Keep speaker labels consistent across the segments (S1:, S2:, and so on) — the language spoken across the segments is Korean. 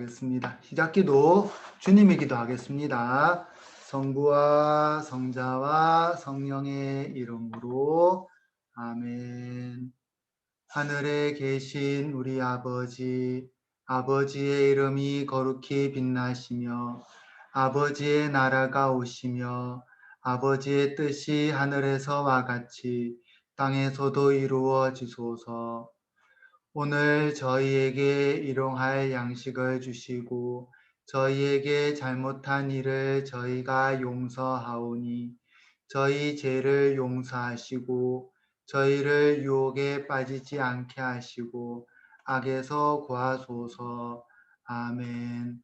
S1: 하겠습니다. 시작기도 주님의 기도하겠습니다. 성부와 성자와 성령의 이름으로 아멘. 하늘에 계신 우리 아버지, 아버지의 이름이 거룩히 빛나시며 아버지의 나라가 오시며 아버지의 뜻이 하늘에서와 같이 땅에서도 이루어지소서. 오늘 저희에게 일용할 양식을 주시고 저희에게 잘못한 일을 저희가 용서하오니 저희 죄를 용서하시고 저희를 유혹에 빠지지 않게 하시고 악에서 구하소서. 아멘.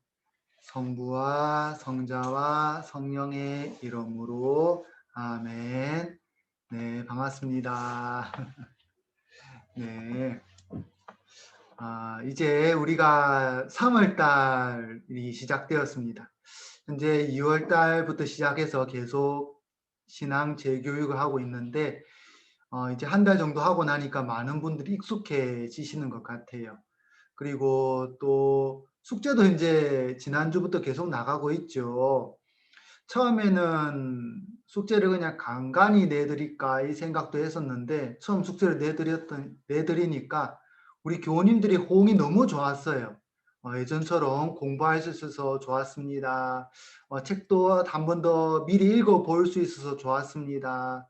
S1: 성부와 성자와 성령의 이름으로 아멘. 네, 반갑습니다. 네. 이제 우리가 3월 달이 시작되었습니다. 현재 2월 달부터 시작해서 계속 신앙 재교육을 하고 있는데, 이제 한 달 정도 하고 나니까 많은 분들이 익숙해지시는 것 같아요. 그리고 또 숙제도 이제 지난주부터 계속 나가고 있죠. 처음에는 숙제를 그냥 간간히 내드릴까 이 생각도 했었는데 처음 숙제를 내드리니까 우리 교우님들이 호응이 너무 좋았어요. 예전처럼 공부할 수 있어서 좋았습니다. 책도 한 번 더 미리 읽어볼 수 있어서 좋았습니다.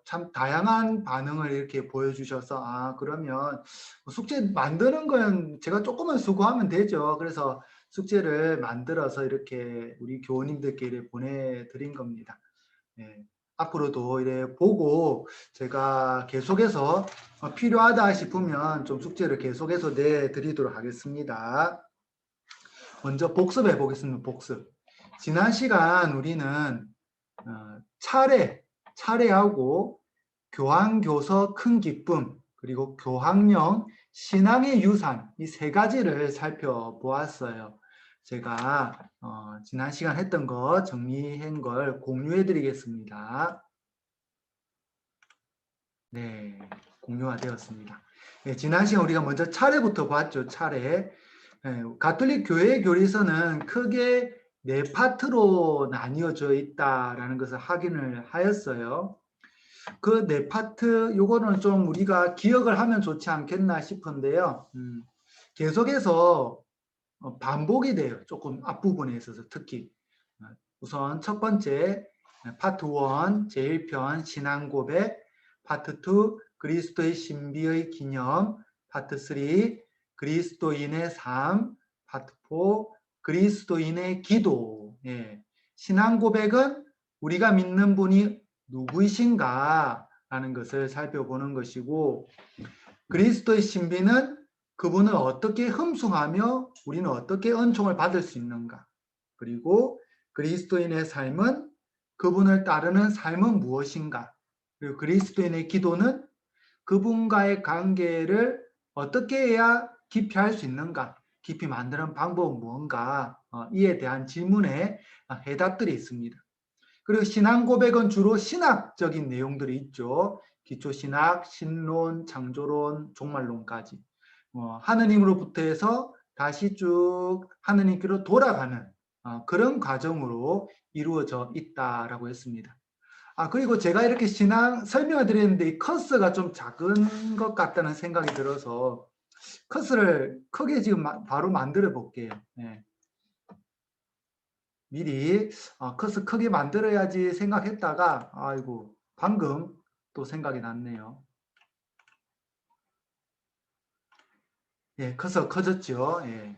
S1: 참 다양한 반응을 이렇게 보여주셔서 그러면 숙제 만드는 건 제가 조금만 수고하면 되죠. 그래서 숙제를 만들어서 이렇게 우리 교우님들께 보내드린 겁니다. 네. 앞으로도 이래 보고 제가 계속해서 필요하다 싶으면 좀 숙제를 계속해서 내드리도록 하겠습니다. 먼저 복습해 보겠습니다. 복습. 지난 시간 우리는 차례하고 교환교서 큰 기쁨, 그리고 교황령 신앙의 유산 이 세 가지를 살펴보았어요. 제가 지난 시간 했던 거 정리한 걸 공유해 드리겠습니다. 네, 공유가 되었습니다. 네, 지난 시간 우리가 먼저 차례부터 봤죠. 차례. 네, 가톨릭 교회 교리서는 크게 네 파트로 나뉘어져 있다라는 것을 확인을 하였어요. 그 네 파트 요거는 좀 우리가 기억을 하면 좋지 않겠나 싶은데요. 계속해서 반복이 돼요. 조금 앞부분에 있어서 특히. 우선 첫 번째 파트 1 제1편 신앙 고백, 파트 2 그리스도의 신비의 기념, 파트 3 그리스도인의 삶, 파트 4 그리스도인의 기도. 예. 신앙 고백은 우리가 믿는 분이 누구이신가 라는 것을 살펴보는 것이고, 그리스도의 신비는 그분을 어떻게 흠숭하며 우리는 어떻게 은총을 받을 수 있는가. 그리고 그리스도인의 삶은 그분을 따르는 삶은 무엇인가. 그리고 그리스도인의 기도는 그분과의 관계를 어떻게 해야 깊이 할 수 있는가. 깊이 만드는 방법은 무언가. 이에 대한 질문에 해답들이 있습니다. 그리고 신앙 고백은 주로 신학적인 내용들이 있죠. 기초신학, 신론, 창조론, 종말론까지. 하느님으로부터 해서 다시 쭉 하느님께로 돌아가는 그런 과정으로 이루어져 있다라고 했습니다. 그리고 제가 이렇게 신앙 설명을 드렸는데 이 커서가 좀 작은 것 같다는 생각이 들어서 커서를 크게 지금 바로 만들어 볼게요. 네. 미리 커서 크게 만들어야지 생각했다가 아이고 방금 또 생각이 났네요. 예, 커서 커졌죠. 예.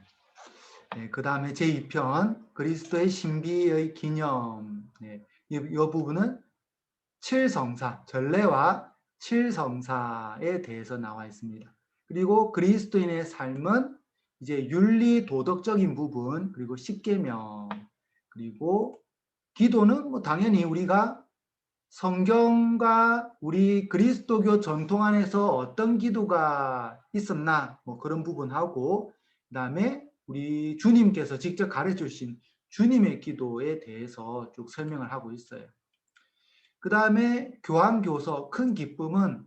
S1: 예, 그 다음에 제2편 그리스도의 신비의 기념. 예, 이 부분은 칠성사, 전례와 칠성사에 대해서 나와 있습니다. 그리고 그리스도인의 삶은 이제 윤리 도덕적인 부분, 그리고 십계명, 그리고 기도는 뭐 당연히 우리가 성경과 우리 그리스도교 전통 안에서 어떤 기도가 있었나 뭐 그런 부분하고, 그다음에 우리 주님께서 직접 가르쳐 주신 주님의 기도에 대해서 쭉 설명을 하고 있어요. 그 다음에 교황교서 큰 기쁨은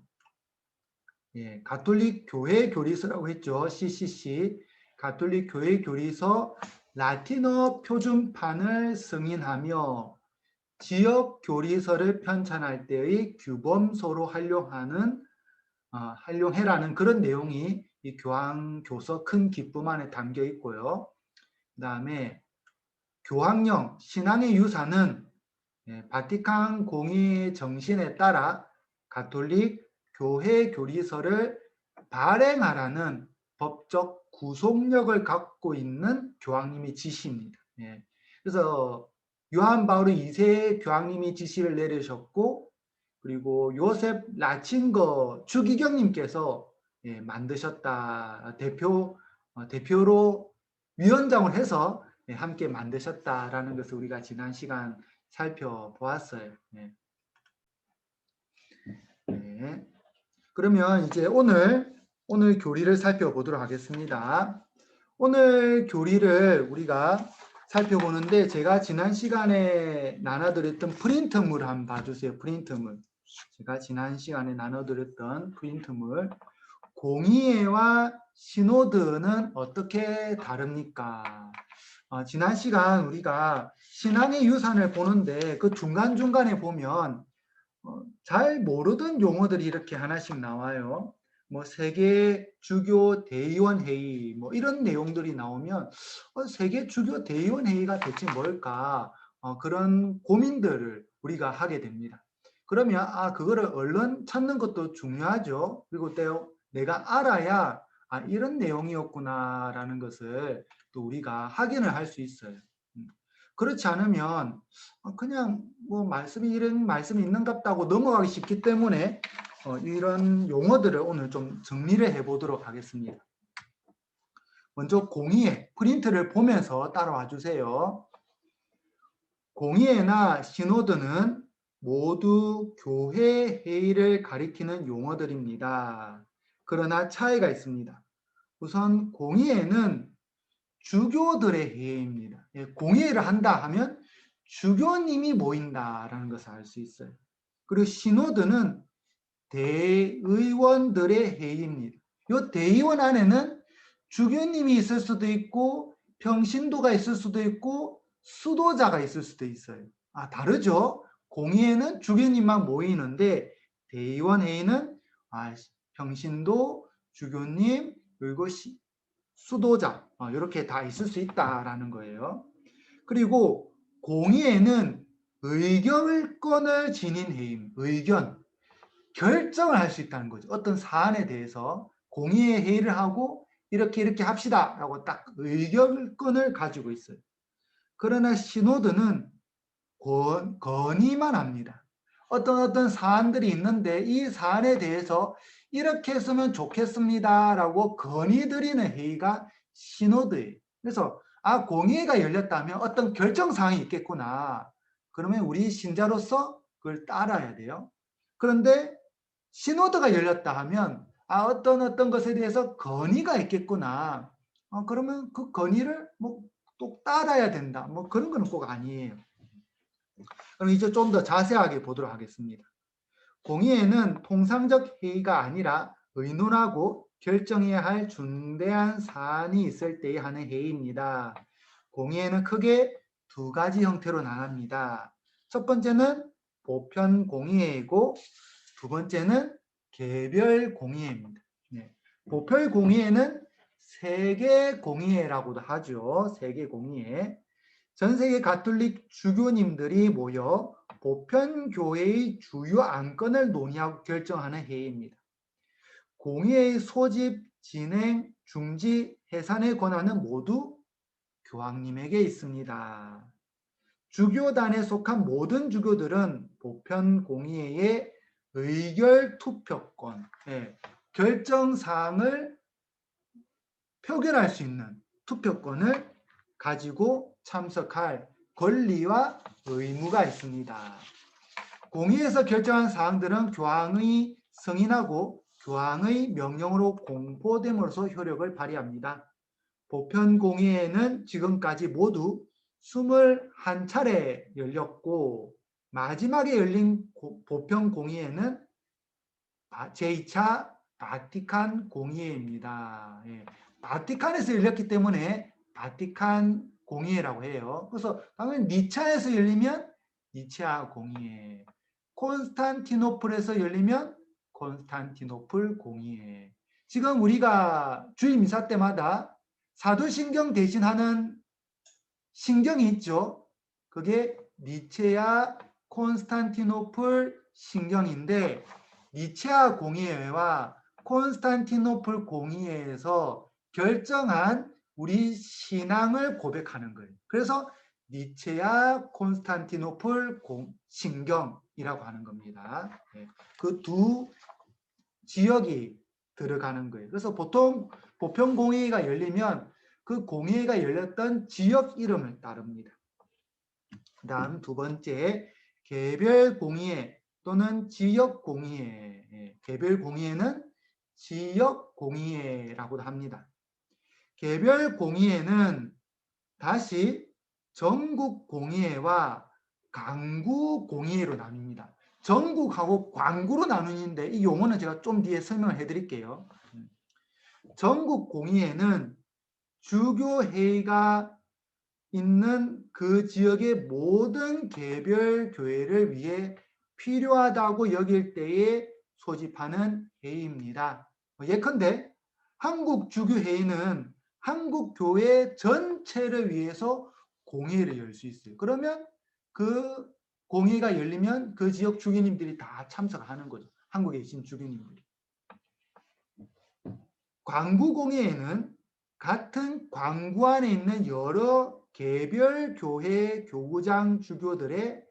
S1: 가톨릭 교회 교리서라고 했죠. CCC. 가톨릭 교회 교리서 라틴어 표준판을 승인하며 지역 교리서를 편찬할 때의 규범서로 활용해라는 그런 내용이 이 교황교서 큰 기쁨 안에 담겨 있고요. 그 다음에 교황령 신앙의 유산은 바티칸 공의 정신에 따라 가톨릭 교회 교리서를 발행하라는 법적 구속력을 갖고 있는 교황님의 지시입니다. 그래서 요한 바울 2세 교황님이 지시를 내리셨고, 그리고 요셉 라친거 추기경님께서 만드셨다. 대표로 위원장을 해서 함께 만드셨다라는 것을 우리가 지난 시간 살펴보았어요. 네. 그러면 이제 오늘 교리를 살펴보도록 하겠습니다. 오늘 교리를 우리가 살펴보는데 제가 지난 시간에 나눠드렸던 프린트물 한번 봐주세요. 프린트물. 제가 지난 시간에 나눠드렸던 프린트물. 공의회와 시노드는 어떻게 다릅니까? 지난 시간 우리가 신앙의 유산을 보는데 그 중간중간에 보면 잘 모르던 용어들이 이렇게 하나씩 나와요. 뭐 세계 주교 대의원 회의 뭐 이런 내용들이 나오면 세계 주교 대의원 회의가 대체 뭘까? 그런 고민들을 우리가 하게 됩니다. 그러면 그거를 얼른 찾는 것도 중요하죠. 그리고 또 내가 알아야 이런 내용이었구나라는 것을 또 우리가 확인을 할 수 있어요. 그렇지 않으면 그냥 뭐 이런 말씀이 있는갑다고 넘어가기 쉽기 때문에 이런 용어들을 오늘 좀 정리를 해보도록 하겠습니다. 먼저 공의회 프린트를 보면서 따라와 주세요. 공의회나 시노드는 모두 교회 회의를 가리키는 용어들입니다. 그러나 차이가 있습니다. 우선 공의회는 주교들의 회의입니다. 공의회를 한다 하면 주교님이 모인다라는 것을 알 수 있어요. 그리고 시노드는 대의원들의 회의입니다. 이 대의원 안에는 주교님이 있을 수도 있고 평신도가 있을 수도 있고 수도자가 있을 수도 있어요. 다르죠? 공의회는 주교님만 모이는데 대의원 회의는 평신도, 주교님, 그리고 수도자 이렇게 다 있을 수 있다라는 거예요. 그리고 공의회는 의결권을 지닌 회의입니다. 의견, 결정을 할 수 있다는 거죠. 어떤 사안에 대해서 공의회 회의를 하고 이렇게 합시다 라고 딱 의결권을 가지고 있어요. 그러나 시노드는 건의만 합니다. 어떤 사안들이 있는데 이 사안에 대해서 이렇게 했으면 좋겠습니다 라고 건의드리는 회의가 시노드예요. 그래서 공의회가 열렸다면 어떤 결정사항이 있겠구나. 그러면 우리 신자로서 그걸 따라야 돼요. 그런데 시노드가 열렸다 하면 어떤 것에 대해서 건의가 있겠구나. 그러면 그 건의를 또 따라야 된다. 그런 건 꼭 아니에요. 그럼 이제 좀 더 자세하게 보도록 하겠습니다. 공의회는 통상적 회의가 아니라 의논하고 결정해야 할 중대한 사안이 있을 때에 하는 회의입니다. 공의회는 크게 두 가지 형태로 나갑니다. 첫 번째는 보편 공의회이고 두 번째는 개별 공의회입니다. 보편 공의회는 세계 공의회라고도 하죠. 세계 공의회. 전 세계 가톨릭 주교님들이 모여 보편교회의 주요 안건을 논의하고 결정하는 회의입니다. 공의회의 소집, 진행, 중지, 해산의 권한은 모두 교황님에게 있습니다. 주교단에 속한 모든 주교들은 보편공의회의 의결 투표권, 결정사항을 표결할 수 있는 투표권을 가지고 참석할 권리와 의무가 있습니다. 공의회에서 결정한 사항들은 교황의 승인하고 교황의 명령으로 공포됨으로써 효력을 발휘합니다. 보편공의회는 지금까지 모두 21차례 열렸고 마지막에 열린 보편공의회는 제2차 바티칸 공의회입니다. 바티칸에서 열렸기 때문에 바티칸 공의회라고 해요. 그래서 당연히 니차에서 열리면 니차 공의회, 콘스탄티노플에서 열리면 콘스탄티노플 공의회. 지금 우리가 주일 미사 때마다 사도신경 대신하는 신경이 있죠. 그게 니체아 콘스탄티노플 신경인데 니체아 공의회와 콘스탄티노플 공의회에서 결정한 우리 신앙을 고백하는 거예요. 그래서 니체아 콘스탄티노플 신경이라고 하는 겁니다. 그 두 지역이 들어가는 거예요. 그래서 보통 보편공의회가 열리면 그 공의회가 열렸던 지역 이름을 따릅니다. 그 다음 두 번째, 개별공의회 또는 지역공의회. 개별공의회는 지역공의회라고도 합니다. 개별공의회는 다시 전국공의회와 강구공의회로 나뉩니다. 전국하고 광구로 나누는데 이 용어는 제가 좀 뒤에 설명을 해드릴게요. 전국공의회는 주교회의가 있는 그 지역의 모든 개별 교회를 위해 필요하다고 여길 때에 소집하는 회의입니다. 예컨대 한국 주교회의는 한국 교회 전체를 위해서 공회를 열 수 있어요. 그러면 그 공회가 열리면 그 지역 주교님들이 다 참석하는 거죠. 한국에 계신 주교님들이. 광구공회에는 같은 광구 안에 있는 여러 개별 교회 교구장 주교들의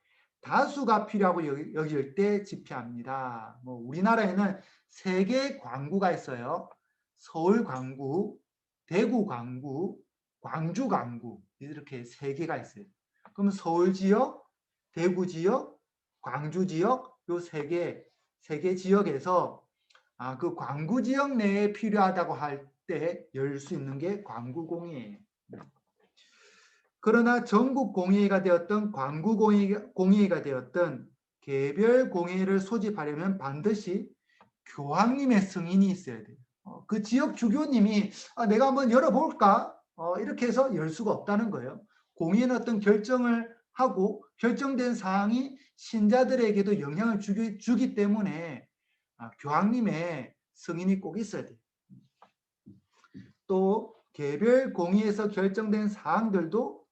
S1: 다수가 필요하고 여길 때 집회합니다. 우리나라에는 3개의 광구가 있어요. 서울 광구, 대구 광구, 광주 광구 이렇게 3개가 있어요. 그럼 서울 지역, 대구 지역, 광주 지역 요 3개 지역에서 그 광구 지역 내에 필요하다고 할 때 열 수 있는 게 광구공의회예요. 그러나 전국 공의회가 되었던 광구 공의회가 되었던 개별 공의회를 소집하려면 반드시 교황님의 승인이 있어야 돼요. 그 지역 주교님이 내가 한번 열어볼까? 이렇게 해서 열 수가 없다는 거예요. 공의회는 어떤 결정을 하고 결정된 사항이 신자들에게도 영향을 주기 때문에 교황님의 승인이 꼭 있어야 돼요. 또 개별 공의에서 결정된 사항들도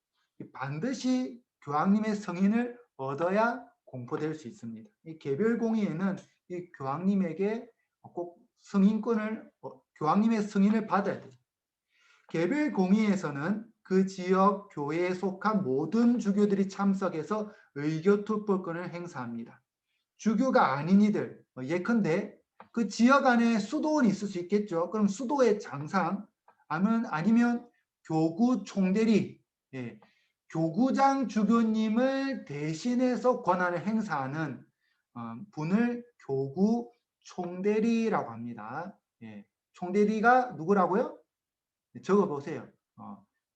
S1: 반드시 교황님의 승인을 얻어야 공포될 수 있습니다. 이 개별 공의에는 이 교황님에게 꼭 교황님의 승인을 받아야 돼요. 개별 공의에서는 그 지역 교회에 속한 모든 주교들이 참석해서 의교투표권을 행사합니다. 주교가 아닌 이들, 예컨대 그 지역 안에 수도원이 있을 수 있겠죠. 그럼 수도의 장상, 아니면 교구 총대리, 교구장 주교님을 대신해서 권한을 행사하는 분을 교구 총대리라고 합니다. 총대리가 누구라고요? 적어보세요.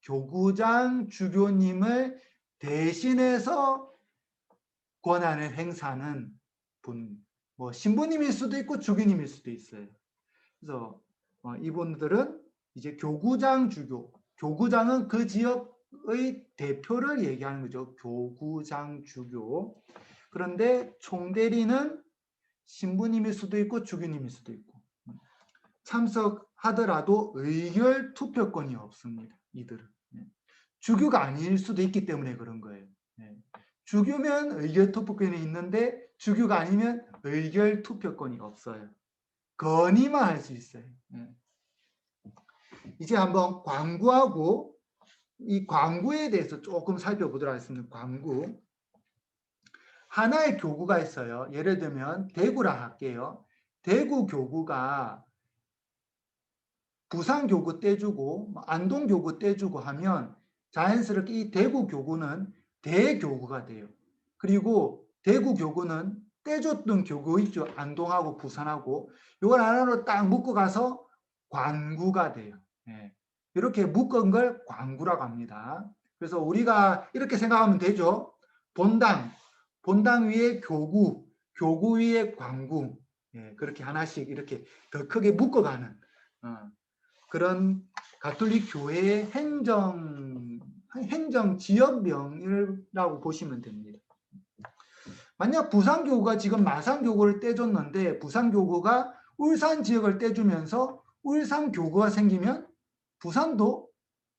S1: 교구장 주교님을 대신해서 권한을 행사하는 분, 신부님일 수도 있고 주교님일 수도 있어요. 그래서 이분들은 이제 교구장 주교, 교구장은 그 지역의 대표를 얘기하는 거죠. 교구장 주교. 그런데 총대리는 신부님일 수도 있고 주교님일 수도 있고 참석하더라도 의결 투표권이 없습니다. 이들은. 주교가 아닐 수도 있기 때문에 그런 거예요. 주교면 의결 투표권이 있는데 주교가 아니면 의결 투표권이 없어요. 건의만 할 수 있어요. 이제 한번 광구하고 이 광구에 대해서 조금 살펴보도록 하겠습니다. 광구. 하나의 교구가 있어요. 예를 들면 대구라 할게요. 대구 교구가 부산 교구 떼주고 안동 교구 떼주고 하면 자연스럽게 이 대구 교구는 대교구가 돼요. 그리고 대구 교구는 떼줬던 교구 있죠. 안동하고 부산하고 이걸 하나로 딱 묶어가서 광구가 돼요. 이렇게 묶은 걸 광구라고 합니다. 그래서 우리가 이렇게 생각하면 되죠. 본당 위에 교구, 교구 위에 광구. 그렇게 하나씩 이렇게 더 크게 묶어가는 그런 가톨릭 교회의 행정 지역명이라고 보시면 됩니다. 만약 부산교구가 지금 마산교구를 떼줬는데 부산교구가 울산 지역을 떼주면서 울산교구가 생기면 부산도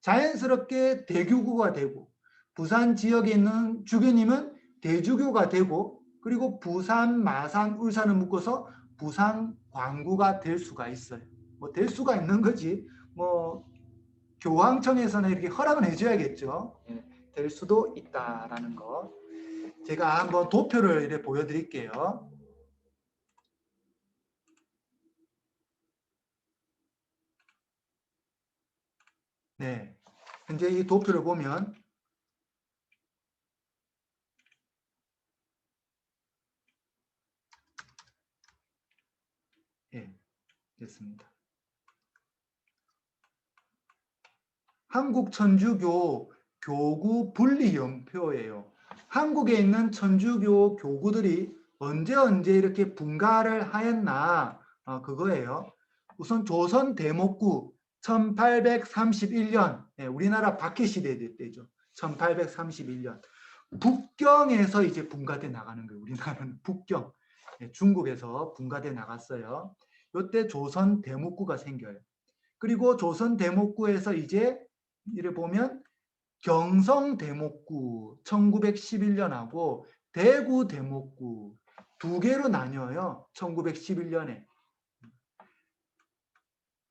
S1: 자연스럽게 대교구가 되고 부산 지역에 있는 주교님은 대주교가 되고 그리고 부산, 마산, 울산을 묶어서 부산 광구가 될 수가 있어요. 뭐 될 수가 있는 거지. 뭐 교황청에서는 이렇게 허락을 해줘야겠죠. 예, 될 수도 있다라는 거. 제가 한번 도표를 이렇게 보여드릴게요. 네, 현재 이 도표를 보면 예, 됐습니다. 한국 천주교 교구 분리연표예요. 한국에 있는 천주교 교구들이 언제 이렇게 분가를 하였나 그거예요. 우선 조선 대목구 1831년 우리나라 박해시대 때죠. 1831년 북경에서 이제 분가돼 나가는 거예요. 우리나라는 북경 중국에서 분가돼 나갔어요. 이때 조선 대목구가 생겨요. 그리고 조선 대목구에서 이제 이를 보면 경성 대목구 1911년하고 대구 대목구 두 개로 나뉘어요. 1911년에.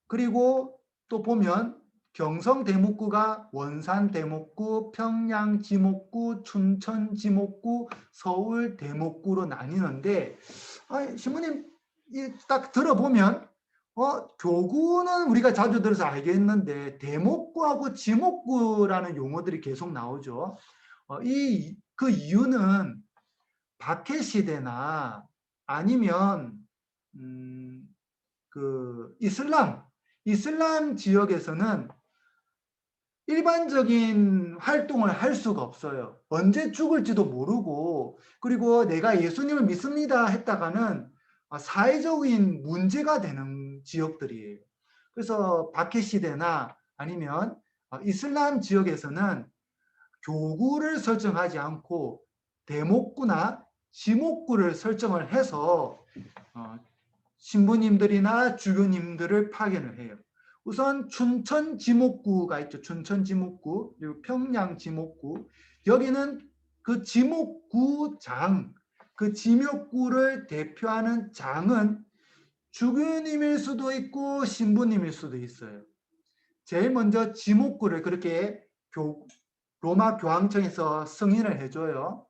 S1: 그리고 또 보면 경성 대목구가 원산 대목구, 평양 지목구, 춘천 지목구, 서울 대목구로 나뉘는데 신부님 딱 들어보면 교구는 우리가 자주 들어서 알겠는데 대목구하고 지목구라는 용어들이 계속 나오죠. 그 이유는 박해 시대나 아니면 그 이슬람 지역에서는 일반적인 활동을 할 수가 없어요. 언제 죽을지도 모르고 그리고 내가 예수님을 믿습니다 했다가는 사회적인 문제가 되는 지역들이에요. 그래서 박해 시대나 아니면 이슬람 지역에서는 교구를 설정하지 않고 대목구나 지목구를 설정을 해서 신부님들이나 주교님들을 파견을 해요. 우선 춘천 지목구가 있죠. 춘천 지목구, 그리고 평양 지목구. 여기는 그 지목구장, 그 지목구를 대표하는 장은 주교님일 수도 있고 신부님일 수도 있어요. 제일 먼저 지목구를 그렇게 로마 교황청에서 승인을 해줘요.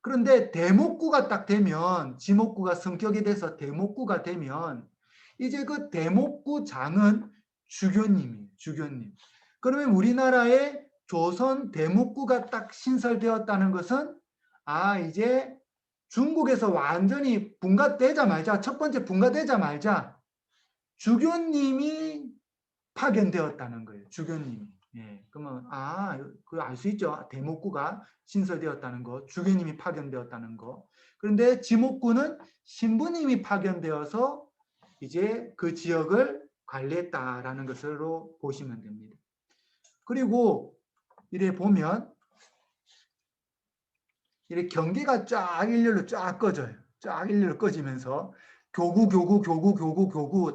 S1: 그런데 대목구가 딱 되면 지목구가 성격이 돼서 대목구가 되면 이제 그 대목구장은 주교님이에요. 주교님. 그러면 우리나라에 조선 대목구가 딱 신설되었다는 것은 이제 중국에서 완전히 분가되자마자 첫 번째 분가되자마자 주교님이 파견되었다는 거예요. 주교님이. 예, 그러면 그거 알 수 있죠. 대목구가 신설되었다는 거, 주교님이 파견되었다는 거. 그런데 지목구는 신부님이 파견되어서 이제 그 지역을 관리했다라는 것으로 보시면 됩니다. 그리고 이래 보면 이렇게 경계가 쫙 일렬로 쫙 꺼져요. 쫙 일렬로 꺼지면서 교구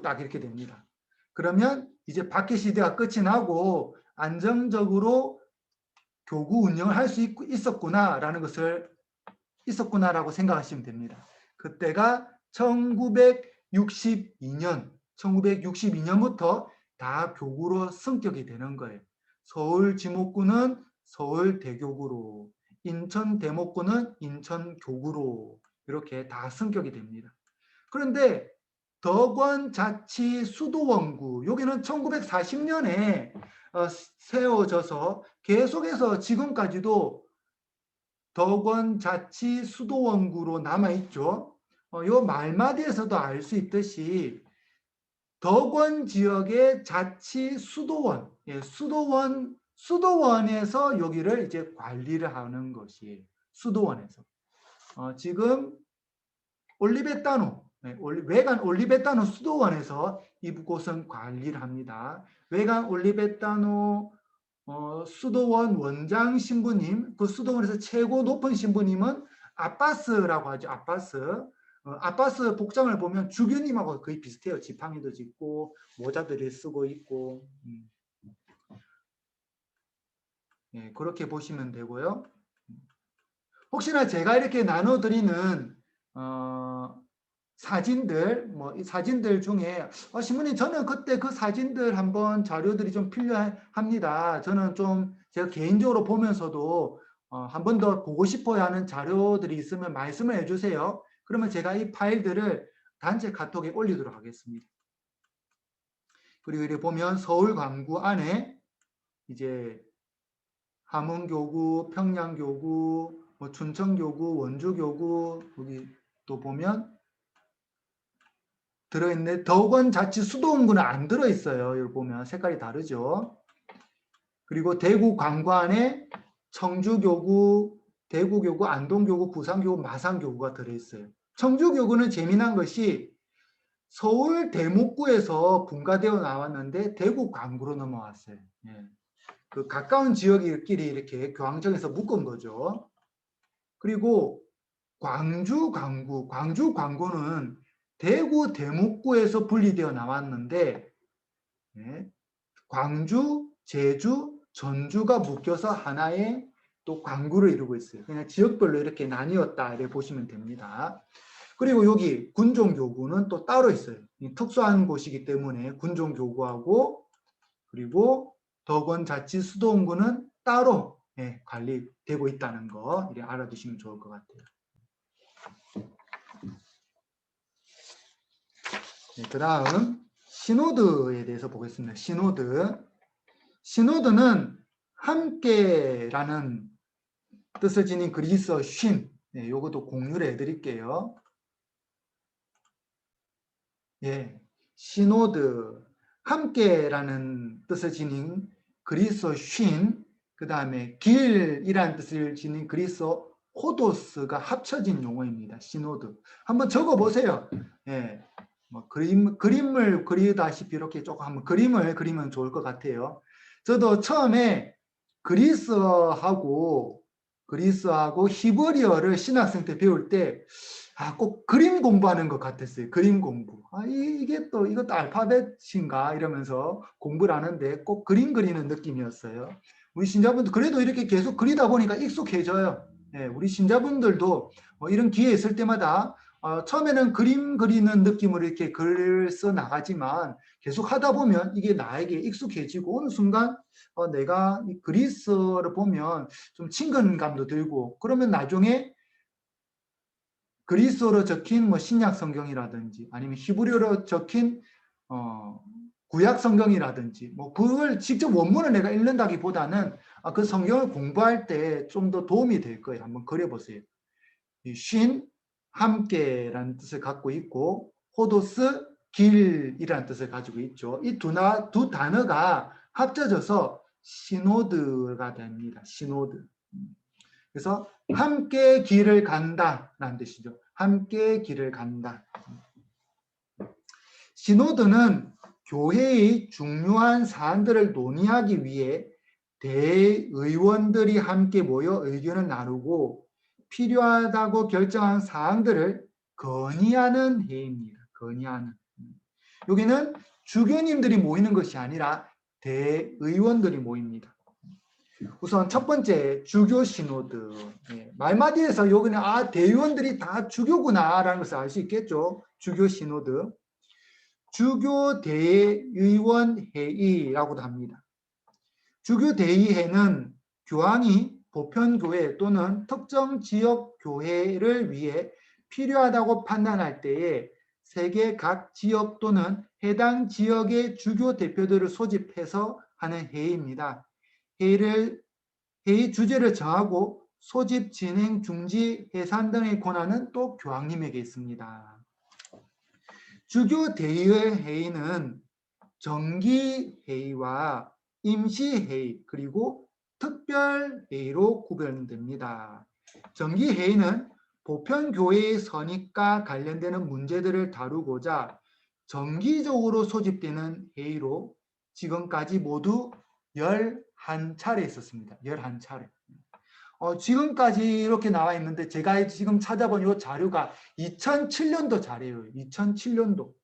S1: 딱 이렇게 됩니다. 그러면 이제 박해 시대가 끝이 나고 안정적으로 교구 운영을 할 수 있었구나라는 것을 있었구나라고 생각하시면 됩니다. 그때가 1962년부터 다 교구로 성격이 되는 거예요. 서울 지목구는 서울 대교구로, 인천 대목구는 인천 교구로 이렇게 다 성격이 됩니다. 그런데 덕원자치 수도원구 여기는 1940년에 세워져서 계속해서 지금까지도 덕원자치 수도원구로 남아있죠. 요 말마디에서도 알 수 있듯이 덕원 지역의 자치 수도원, 수도원에서 여기를 이제 관리를 하는 것이 수도원에서. 지금 올리베타노, 외관 올리베타노 수도원에서 이곳은 관리를 합니다. 외관 올리베타노 수도원 원장 신부님, 그 수도원에서 최고 높은 신부님은 아빠스라고 하죠. 아빠스 복장을 보면 주교님하고 거의 비슷해요. 지팡이도 짚고 모자들을 쓰고 있고. 예, 그렇게 보시면 되고요. 혹시나 제가 이렇게 나눠드리는 사진들, 이 사진들 중에 신부님 저는 그때 그 사진들 한번 자료들이 좀 필요합니다. 저는 좀 제가 개인적으로 보면서도 한 번 더 보고 싶어야 하는 자료들이 있으면 말씀을 해주세요. 그러면 제가 이 파일들을 단체 카톡에 올리도록 하겠습니다. 그리고 이렇게 보면 서울 광구 안에 이제 함흥교구, 평양교구, 춘천교구, 원주교구, 여기 또 보면 들어있네. 덕원자치수도원구는 안 들어있어요. 여기 보면 색깔이 다르죠. 그리고 대구 광관에 청주교구, 대구교구, 안동교구, 부산교구, 마산교구가 들어있어요. 청주교구는 재미난 것이 서울 대목구에서 분가되어 나왔는데 대구 광구로 넘어왔어요. 예. 그 가까운 지역끼리 이렇게 교황청에서 묶은 거죠. 그리고 광주 광구는 대구 대목구에서 분리되어 나왔는데 광주, 제주, 전주가 묶여서 하나의 또 광구를 이루고 있어요. 그냥 지역별로 이렇게 나뉘었다 이렇게 보시면 됩니다. 그리고 여기 군종교구는 또 따로 있어요. 특수한 곳이기 때문에 군종교구하고 그리고 덕원자치수도원구는 따로 관리되고 있다는 거 이렇게 알아두시면 좋을 것 같아요. 그 다음 시노드에 대해서 보겠습니다. 시노드는 함께라는 뜻을 지닌 그리스어 쉰, 요것도 공유를 해드릴게요. 예, 시노드, 함께라는 뜻을 지닌 그리스어 쉰, 그 다음에 길이라는 뜻을 지닌 그리스어 호도스가 합쳐진 용어입니다. 시노드. 한번 적어보세요. 예, 그림을 그리다시피 이렇게 조금 한번 그림을 그리면 좋을 것 같아요. 저도 처음에 그리스하고 히브리어를 신학생 때 배울 때 꼭 그림 공부하는 것 같았어요. 그림 공부. 이것도 알파벳인가 이러면서 공부를 하는데 꼭 그림 그리는 느낌이었어요. 우리 신자분들 그래도 이렇게 계속 그리다 보니까 익숙해져요. 우리 신자분들도 이런 기회 있을 때마다 처음에는 그림 그리는 느낌으로 이렇게 글을 써 나가지만 계속 하다 보면 이게 나에게 익숙해지고 어느 순간 내가 이 그리스어를 보면 좀 친근감도 들고 그러면 나중에 그리스어로 적힌 신약 성경이라든지 아니면 히브리어로 적힌 구약 성경이라든지 그걸 직접 원문을 내가 읽는다기보다는 그 성경을 공부할 때 좀 더 도움이 될 거예요. 한번 그려보세요. 쉰, 함께라는 뜻을 갖고 있고 호도스, 길이라는 뜻을 가지고 있죠. 이 두 단어가 합쳐져서 시노드가 됩니다. 시노드. 그래서 함께 길을 간다라는 뜻이죠. 함께 길을 간다. 시노드는 교회의 중요한 사안들을 논의하기 위해 대의원들이 함께 모여 의견을 나누고 필요하다고 결정한 사항들을 건의하는 회의입니다. 건의하는. 여기는 주교님들이 모이는 것이 아니라 대의원들이 모입니다. 우선 첫 번째 주교 시노드. 말마디에서 여기는 대의원들이 다 주교구나라는 것을 알 수 있겠죠. 주교 시노드. 주교 대의원 회의라고도 합니다. 주교 대의회는 교황이 보편교회 또는 특정 지역 교회를 위해 필요하다고 판단할 때에 세계 각 지역 또는 해당 지역의 주교 대표들을 소집해서 하는 회의입니다. 회의 주제를 정하고 소집, 진행, 중지, 해산 등의 권한은 또 교황님에게 있습니다. 주교 대의회 회의는 정기회의와 임시회의 그리고 특별회의로 구별됩니다. 정기회의는 보편교회의 선익과 관련되는 문제들을 다루고자 정기적으로 소집되는 회의로 지금까지 모두 11차례 있었습니다. 11차례. 지금까지 이렇게 나와 있는데 제가 지금 찾아본 이 자료가 2007년도 자료예요. 2007년도.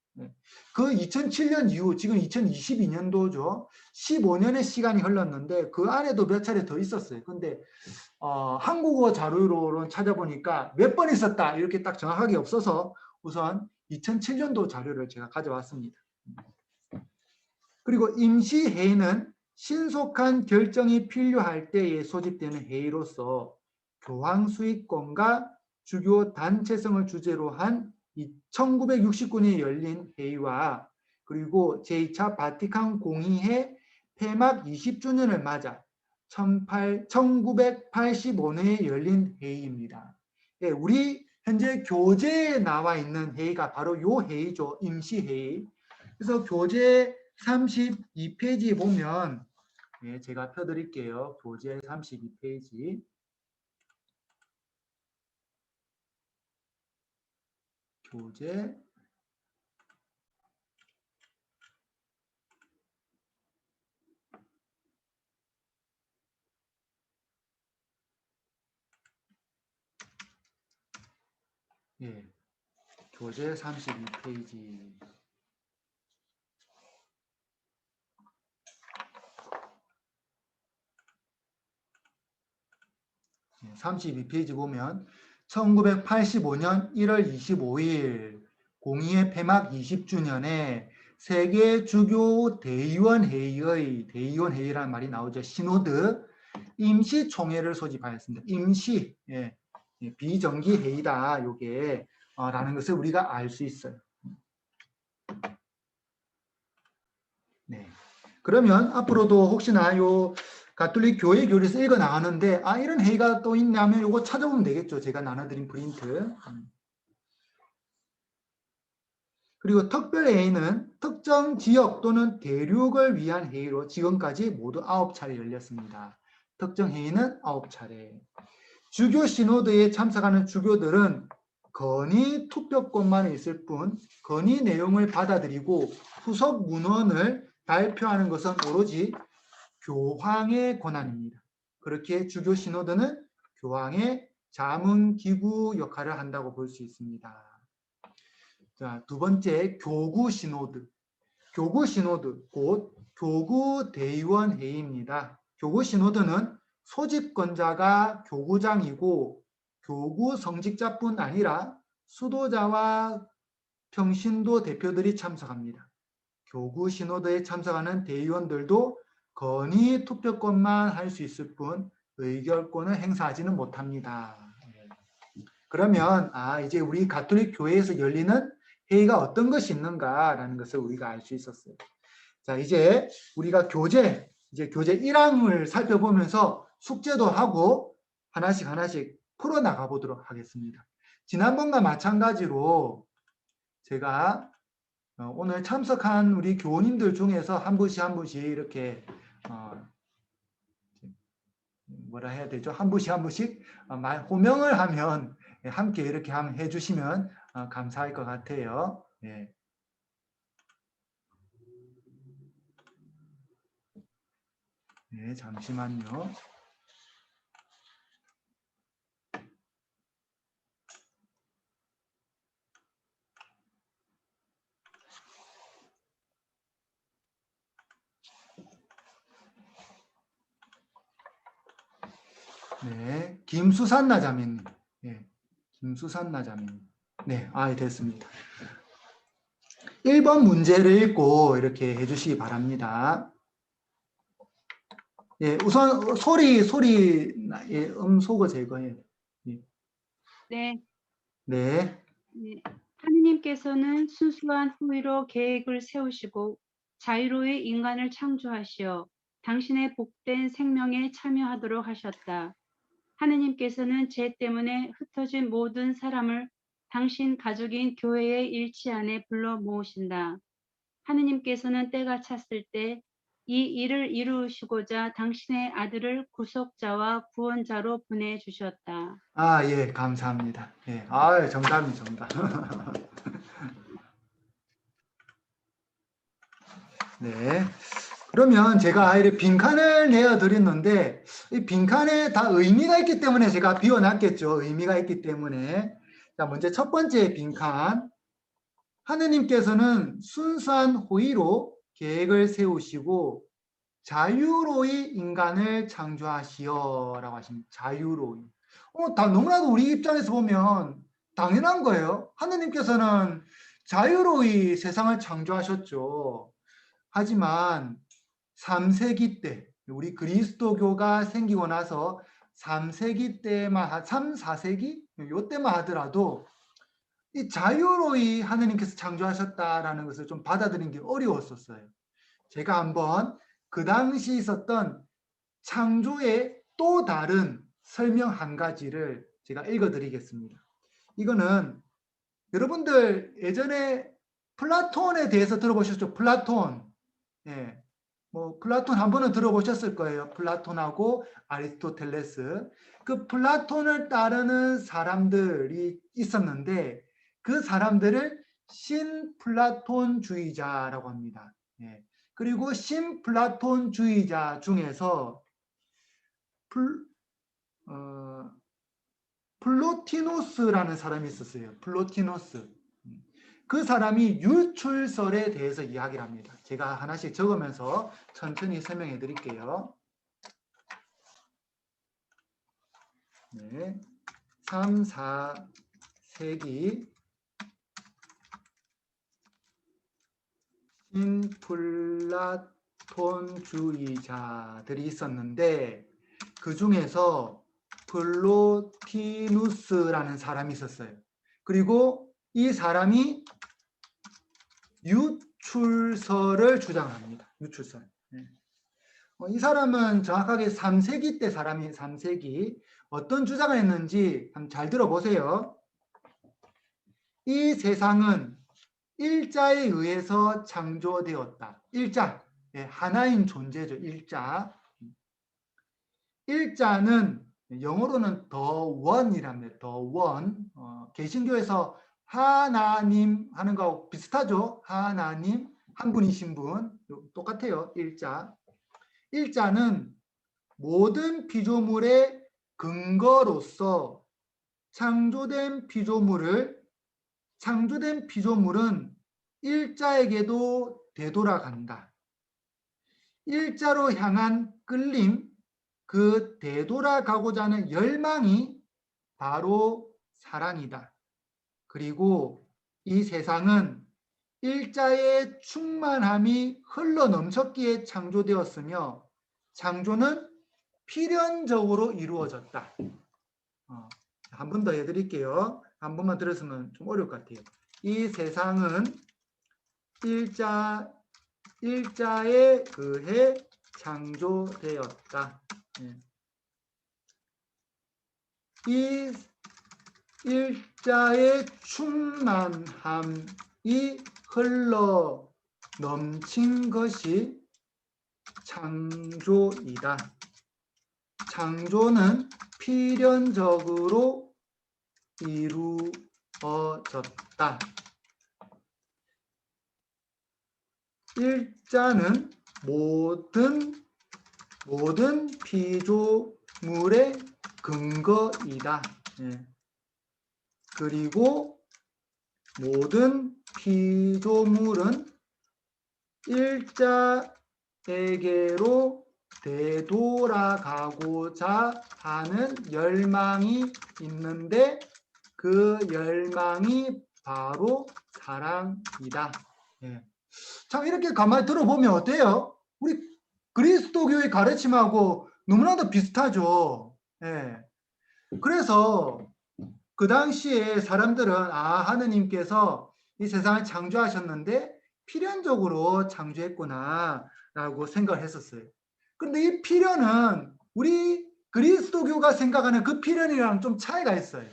S1: 그 2007년 이후 지금 2022년도죠. 15년의 시간이 흘렀는데 그 안에도 몇 차례 더 있었어요. 근데 한국어 자료로는 찾아보니까 몇 번 있었다 이렇게 딱 정확하게 없어서 우선 2007년도 자료를 제가 가져왔습니다. 그리고 임시회의는 신속한 결정이 필요할 때에 소집되는 회의로서 교황 수익권과 주교 단체성을 주제로 한 1969년에 열린 회의와 그리고 제2차 바티칸 공의회 폐막 20주년을 맞아 1985년에 열린 회의입니다. 네, 우리 현재 교재에 나와 있는 회의가 바로 이 회의죠. 임시회의. 그래서 교재 32페이지 보면 제가 펴드릴게요. 교재 32페이지. 교재 32페이지. 32페이지 보면 1985년 1월 25일 공의회 폐막 20주년에 세계 주교 대의원 회의라는 말이 나오죠. 시노드 임시총회를 소집하였습니다. 임시 비정기 회의다. 요게 라는 것을 우리가 알 수 있어요. 네. 그러면 앞으로도 혹시나 요 가톨릭 교회 교리에서 읽어 나가는데 이런 회의가 또 있냐면 요거 찾아보면 되겠죠. 제가 나눠드린 프린트. 그리고 특별회의는 특정 지역 또는 대륙을 위한 회의로 지금까지 모두 9차례 열렸습니다. 특정 회의는 9차례. 주교 시노드에 참석하는 주교들은 건의 투표권만 있을 뿐 건의 내용을 받아들이고 후속 문헌을 발표하는 것은 오로지 교황의 권한입니다. 그렇게 주교 시노드는 교황의 자문기구 역할을 한다고 볼 수 있습니다. 자, 두 번째 교구 시노드. 교구 시노드 곧 교구 대의원 회의입니다. 교구 시노드는 소집권자가 교구장이고 교구 성직자뿐 아니라 수도자와 평신도 대표들이 참석합니다. 교구 시노드에 참석하는 대의원들도 건의 투표권만 할 수 있을 뿐 의결권을 행사하지는 못합니다. 그러면 이제 우리 가톨릭 교회에서 열리는 회의가 어떤 것이 있는가라는 것을 우리가 알 수 있었어요. 자, 이제 우리가 교재 1항을 살펴보면서 숙제도 하고 하나씩 풀어나가 보도록 하겠습니다. 지난번과 마찬가지로 제가 오늘 참석한 우리 교우님들 중에서 한 분씩 이렇게 뭐라 해야 되죠? 한 분씩 호명을 하면 함께 이렇게 한번 해주시면 감사할 것 같아요. 네. 네, 잠시만요. 네, 김수산나 자매님. 네, 김수산나 자매님. 네, 됐습니다. 1번 문제를 읽고 이렇게 해주시기 바랍니다. 예, 우선 소리 음소거 제거해요. 예.
S2: 네.
S1: 네.
S2: 네. 하느님께서는 순수한 후의로 계획을 세우시고 자유로이 인간을 창조하시어 당신의 복된 생명에 참여하도록 하셨다. 하느님께서는 죄 때문에 흩어진 모든 사람을 당신 가족인 교회의 일치 안에 불러 모으신다. 하느님께서는 때가 찼을 때 이 일을 이루시고자 당신의 아들을 구속자와 구원자로 보내주셨다.
S1: 아, 예, 감사합니다. 예, 아, 정답이 정답. 네. 그러면 제가 이렇게 빈칸을 내어 드렸는데, 이 빈칸에 다 의미가 있기 때문에 제가 비워놨겠죠. 의미가 있기 때문에. 자, 먼저 첫 번째 빈칸. 하느님께서는 순수한 호의로 계획을 세우시고 자유로이 인간을 창조하시어라고 하십니다. 자유로이. 너무나도 우리 입장에서 보면 당연한 거예요. 하느님께서는 자유로이 세상을 창조하셨죠. 하지만 3세기 때 우리 그리스도교가 생기고 나서 3세기 때만 3, 4세기 요때만 하더라도 이 자유로이 하느님께서 창조하셨다라는 것을 좀 받아들이는 게 어려웠었어요. 제가 한번 그 당시 있었던 창조의 또 다른 설명 한 가지를 제가 읽어드리겠습니다. 이거는 여러분들 예전에 플라톤에 대해서 들어보셨죠? 플라톤. 예. 뭐 플라톤 한 번은 들어보셨을 거예요. 플라톤하고 아리스토텔레스. 그 플라톤을 따르는 사람들이 있었는데 그 사람들을 신플라톤주의자라고 합니다. 예. 그리고 신플라톤주의자 중에서 플로티노스라는 사람이 있었어요. 플로티노스. 그 사람이 유출설에 대해서 이야기를 합니다. 제가 하나씩 적으면서 천천히 설명해 드릴게요. 네. 3, 4세기 신플라톤주의자들이 있었는데 그 중에서 플로티누스라는 사람이 있었어요. 그리고 이 사람이 유출설을 주장합니다. 유출설. 이 사람은 정확하게 3세기 때 사람이 3세기 어떤 주장을 했는지 한번 잘 들어보세요. 이 세상은 일자에 의해서 창조되었다. 일자, 하나인 존재죠. 일자. 일자는 영어로는 the one이랍니다. the one. 개신교에서 하나님 하는 거하고 비슷하죠. 하나님, 한 분이신 분. 똑같아요. 일자. 일자는 모든 피조물의 근거로서 창조된 피조물은 일자에게도 되돌아간다. 일자로 향한 끌림, 그 되돌아가고자 하는 열망이 바로 사랑이다. 그리고 이 세상은 일자의 충만함이 흘러 넘쳤기에 창조되었으며 창조는 필연적으로 이루어졌다. 한 번 더 해드릴게요. 한 번만 들었으면 좀 어려울 것 같아요. 이 세상은 일자에 의해 창조되었다. 이 일자의 충만함이 흘러 넘친 것이 창조이다. 창조는 필연적으로 이루어졌다. 일자는 모든 피조물의 근거이다. 그리고 모든 피조물은 일자에게로 되돌아가고자 하는 열망이 있는데 그 열망이 바로 사랑이다. 참 이렇게 가만히 들어보면 어때요? 우리 그리스도교의 가르침하고 너무나도 비슷하죠. 그래서 그 당시에 사람들은 하느님께서 이 세상을 창조하셨는데 필연적으로 창조했구나 라고 생각을 했었어요. 그런데 이 필연은 우리 그리스도교가 생각하는 그 필연이랑 좀 차이가 있어요.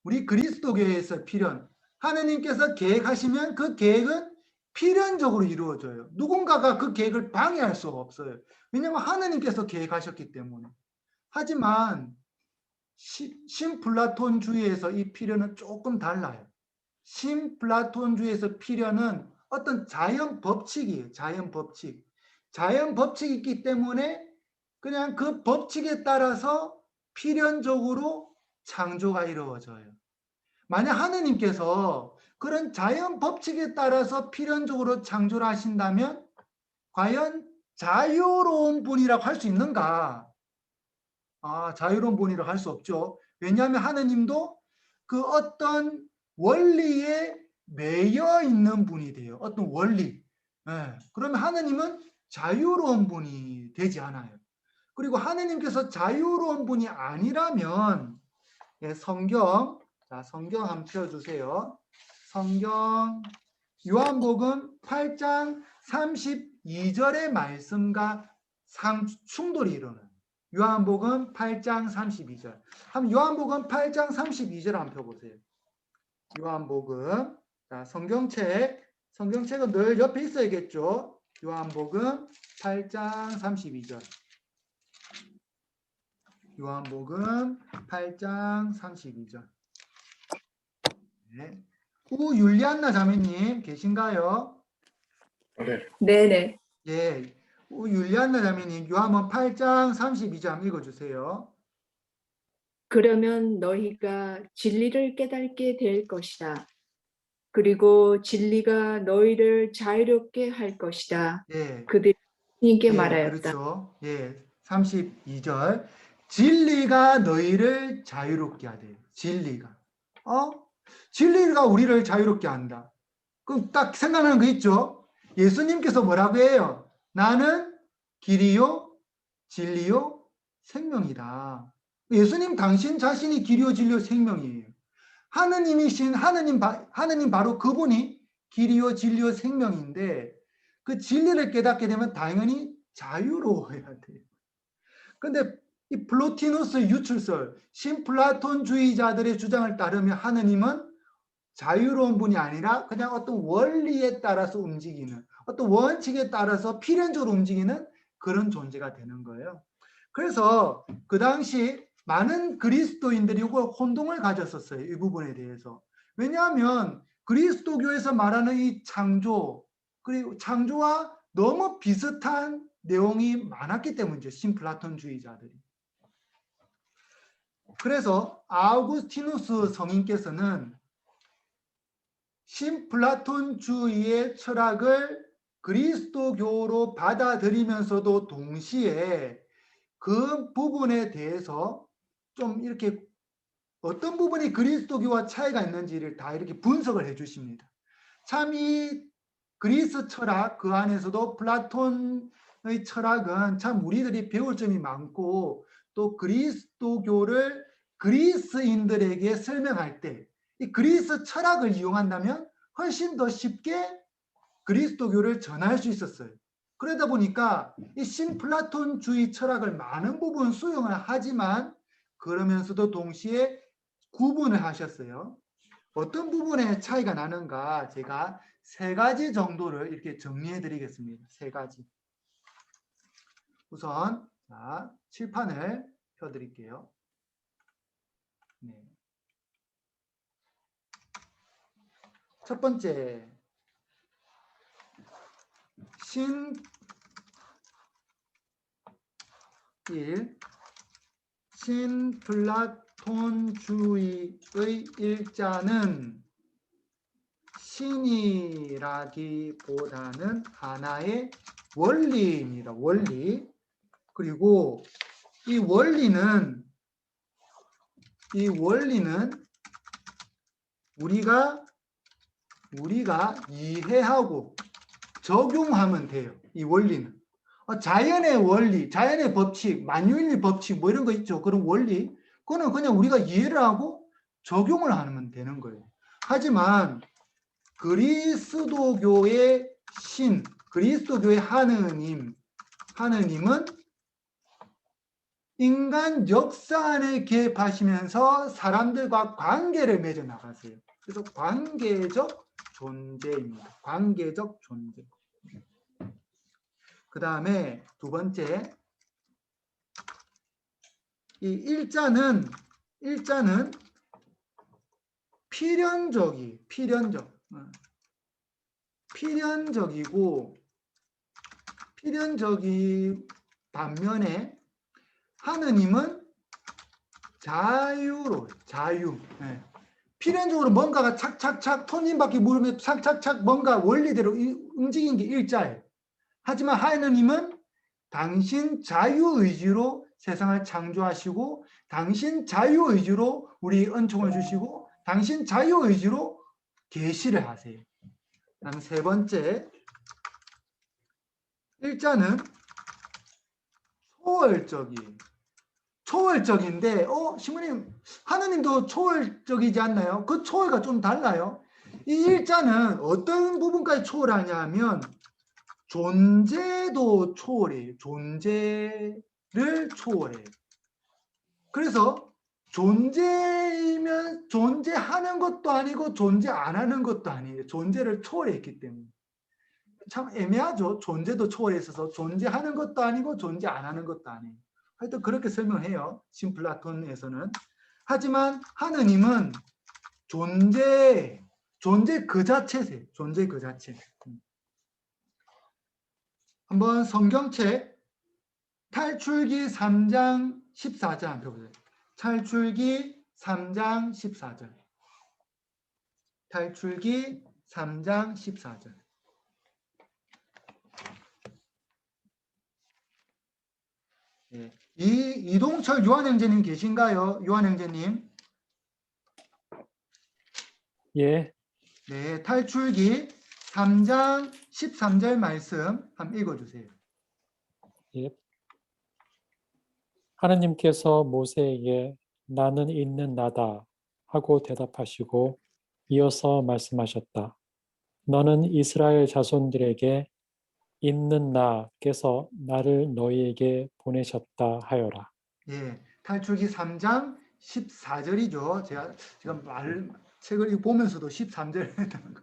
S1: 우리 그리스도교에서 필연, 하느님께서 계획하시면 그 계획은 필연적으로 이루어져요. 누군가가 그 계획을 방해할 수가 없어요. 왜냐하면 하느님께서 계획하셨기 때문에. 하지만 신플라톤주의에서 이 필연은 조금 달라요. 신플라톤주의에서 필연은 어떤 자연 법칙이에요. 자연 법칙. 자연 법칙이 있기 때문에 그냥 그 법칙에 따라서 필연적으로 창조가 이루어져요. 만약 하느님께서 그런 자연 법칙에 따라서 필연적으로 창조를 하신다면 과연 자유로운 분이라고 할 수 있는가? 자유로운 분이라고 할 수 없죠. 왜냐하면 하느님도 그 어떤 원리에 매여 있는 분이 돼요. 어떤 원리. 그러면 하느님은 자유로운 분이 되지 않아요. 그리고 하느님께서 자유로운 분이 아니라면 성경, 성경 한번 펴주세요. 성경 요한복음 8장 32절의 말씀과 충돌이 일어나요. 요한복음 8장 32절. 한번 요한복음 8장 32절 한번 펴보세요. 요한복음, 성경책은 늘 옆에 있어야겠죠. 요한복음 8장 32절. 요한복음 8장 32절. 네. 우율리안나 자매님 계신가요?
S3: 네네.
S1: 예. 우율리안나 자매님 요한복음 8장 32절 읽어주세요.
S3: 그러면 너희가 진리를 깨닫게 될 것이다. 그리고 진리가 너희를 자유롭게 할 것이다.
S1: 예.
S3: 그들이 주님께
S1: 예,
S3: 말하였다.
S1: 그렇죠. 예. 32절. 진리가 너희를 자유롭게 하되. 진리가. 진리가 우리를 자유롭게 한다. 그럼 딱 생각나는 거 있죠? 예수님께서 뭐라고 해요? 나는 길이요, 진리요, 생명이다. 예수님 당신 자신이 길이요, 진리요, 생명이에요. 하느님 바로 그분이 길이요, 진리요, 생명인데 그 진리를 깨닫게 되면 당연히 자유로워야 돼요. 근데 이 플로티누스 유출설, 신플라톤주의자들의 주장을 따르면 하느님은 자유로운 분이 아니라 그냥 어떤 원리에 따라서 움직이는, 어떤 원칙에 따라서 필연적으로 움직이는 그런 존재가 되는 거예요. 그래서 그 당시 많은 그리스도인들이 이걸 혼동을 가졌었어요. 이 부분에 대해서. 왜냐하면 그리스도교에서 말하는 이 창조, 그리고 창조와 너무 비슷한 내용이 많았기 때문이죠. 신플라톤주의자들이. 그래서 아우구스티누스 성인께서는 신플라톤주의의 철학을 그리스도교로 받아들이면서도 동시에 그 부분에 대해서 좀 이렇게 어떤 부분이 그리스도교와 차이가 있는지를 다 이렇게 분석을 해 주십니다. 참 이 그리스 철학 그 안에서도 플라톤의 철학은 참 우리들이 배울 점이 많고 또 그리스도교를 그리스인들에게 설명할 때 이 그리스 철학을 이용한다면 훨씬 더 쉽게 그리스도교를 전할 수 있었어요. 그러다 보니까 이 신플라톤주의 철학을 많은 부분 수용을 하지만 그러면서도 동시에 구분을 하셨어요. 어떤 부분에 차이가 나는가 제가 세 가지 정도를 이렇게 정리해 드리겠습니다. 세 가지. 우선 칠판을 펴드릴게요. 네. 첫 번째, 신플라톤주의의 일자는 신이라기보다는 하나의 원리입니다. 원리. 그리고 이 원리는 우리가 이해하고 적용하면 돼요. 이 원리는. 자연의 원리, 자연의 법칙, 만유인의 법칙 뭐 이런 거 있죠. 그런 원리. 그거는 그냥 우리가 이해를 하고 적용을 하면 되는 거예요. 하지만 그리스도교의 그리스도교의 하느님은 인간 역사 안에 개입하시면서 사람들과 관계를 맺어 나가세요. 그래서 관계적 존재입니다. 관계적 존재. 그 다음에 두 번째, 이 일자는 필연적이 반면에 하느님은 자유. 예. 필연적으로 뭔가가 착착착 톱니바퀴 물으면 착착착 뭔가 원리대로 움직이는 게 일자예요. 하지만 하느님은 당신 자유의지로 세상을 창조하시고 당신 자유의지로 우리 은총을 주시고 당신 자유의지로 계시를 하세요. 다음 세 번째, 일자는 초월적인데 신부님 하느님도 초월적이지 않나요? 그 초월과 좀 달라요. 이 일자는 어떤 부분까지 초월하냐 하면 존재도 초월해요. 존재를 초월해요. 그래서 존재이면 존재하는 것도 아니고 존재 안 하는 것도 아니에요. 존재를 초월했기 때문에. 참 애매하죠. 존재도 초월했어서 존재하는 것도 아니고 존재 안 하는 것도 아니에요. 하여튼 그렇게 설명해요. 신플라톤에서는. 하지만 하느님은 존재 그 자체세요. 존재 그 자체. 한번 성경책 탈출기 3장 14절 한번 펴보세요. 탈출기 3장 14절. 탈출기 3장 14절. 네. 이동철 요한형제님 계신가요? 요한형제님.
S4: 예,
S1: 네, 탈출기 3장 13절 말씀 한번 읽어주세요.
S4: 예. 하나님께서 모세에게 나는 있는 나다 하고 대답하시고 이어서 말씀하셨다. 너는 이스라엘 자손들에게 있는 나께서 나를 너희에게 보내셨다 하여라.
S1: 예, 탈출기 3장 14절이죠. 제가 지금 책을 보면서도 13절 했다는 거.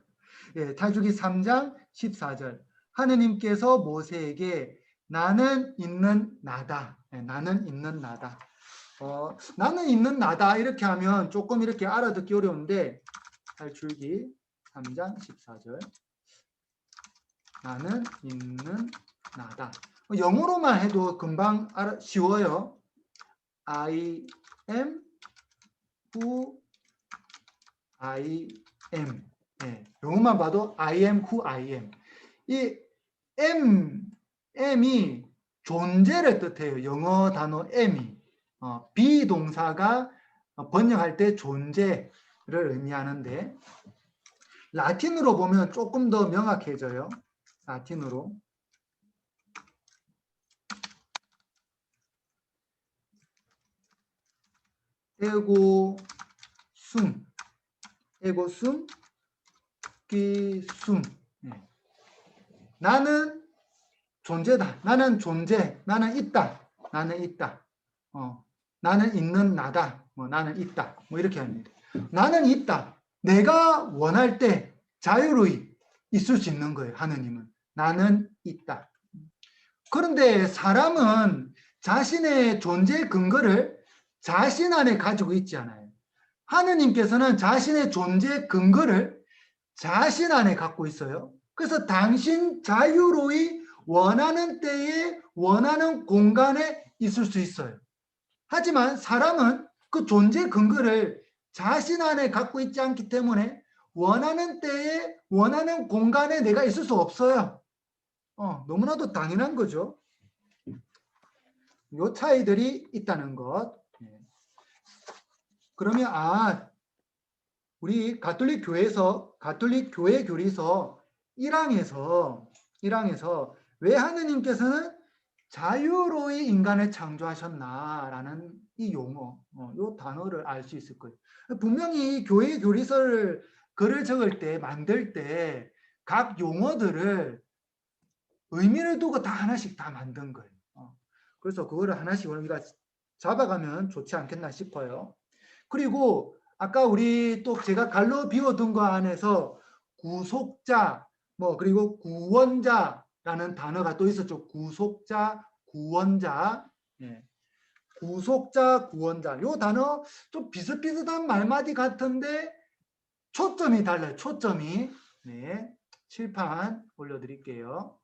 S1: 예, 탈출기 3장 14절. 하느님께서 모세에게 나는 있는 나다. 예, 나는 있는 나다. 나는 있는 나다 이렇게 하면 조금 이렇게 알아듣기 어려운데 탈출기 3장 14절. 나는 있는 나다. 영어로만 해도 금방 쉬워요. I am who I am. 네, 영어만 봐도 I am who I am. 이 am이 존재를 뜻해요. 영어 단어 am이. 비동사가 번역할 때 존재를 의미하는데 라틴으로 보면 조금 더 명확해져요. 라틴으로. 에고숨, 끼숨. 네. 나는 존재다. 나는 존재. 나는 있다. 나는 있다. 나는 있는 나다. 나는 있다. 이렇게 합니다. 나는 있다. 내가 원할 때 자유로이 있을 수 있는 거예요. 하느님은. 나는 있다. 그런데 사람은 자신의 존재 근거를 자신 안에 가지고 있지 않아요. 하느님께서는 자신의 존재 근거를 자신 안에 갖고 있어요. 그래서 당신 자유로이 원하는 때에 원하는 공간에 있을 수 있어요. 하지만 사람은 그 존재 근거를 자신 안에 갖고 있지 않기 때문에 원하는 때에 원하는 공간에 내가 있을 수 없어요. 너무나도 당연한 거죠. 이 차이들이 있다는 것. 그러면 우리 가톨릭 교회 교리서 1항에서 왜 하느님께서는 자유로이 인간을 창조하셨나라는 이 용어, 이 단어를 알 수 있을 거예요. 분명히 교회 교리서를 글을 적을 때, 만들 때 각 용어들을 의미를 두고 다 하나씩 다 만든 거예요. 그래서 그거를 하나씩 우리가 잡아가면 좋지 않겠나 싶어요. 그리고 아까 우리 또 제가 갈로 비워둔 거 안에서 구속자, 뭐 그리고 구원자라는 단어가 또 있었죠. 구속자, 구원자. 예. 구속자, 구원자. 요 단어 좀 비슷비슷한 말마디 같은데 초점이 달라요. 초점이. 네. 칠판 올려드릴게요.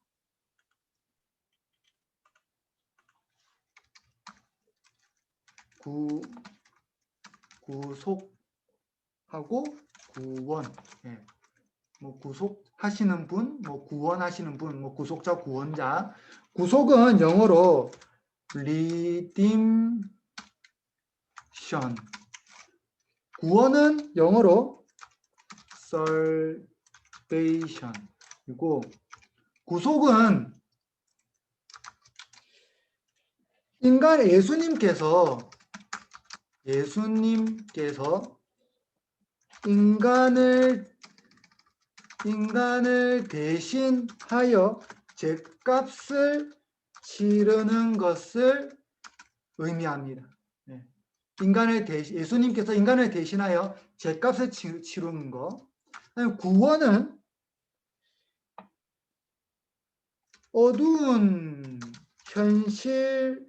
S1: 구속하고 구원. 예. 뭐 구속하시는 분, 뭐 구원하시는 분, 뭐 구속자, 구원자. 구속은 영어로 redemption. 구원은 영어로 salvation. 그리고 구속은 예수님께서 인간을 대신하여 죗값을 치르는 것을 의미합니다. 네. 예수님께서 인간을 대신하여 죗값을 치르는 것. 구원은 어두운 현실,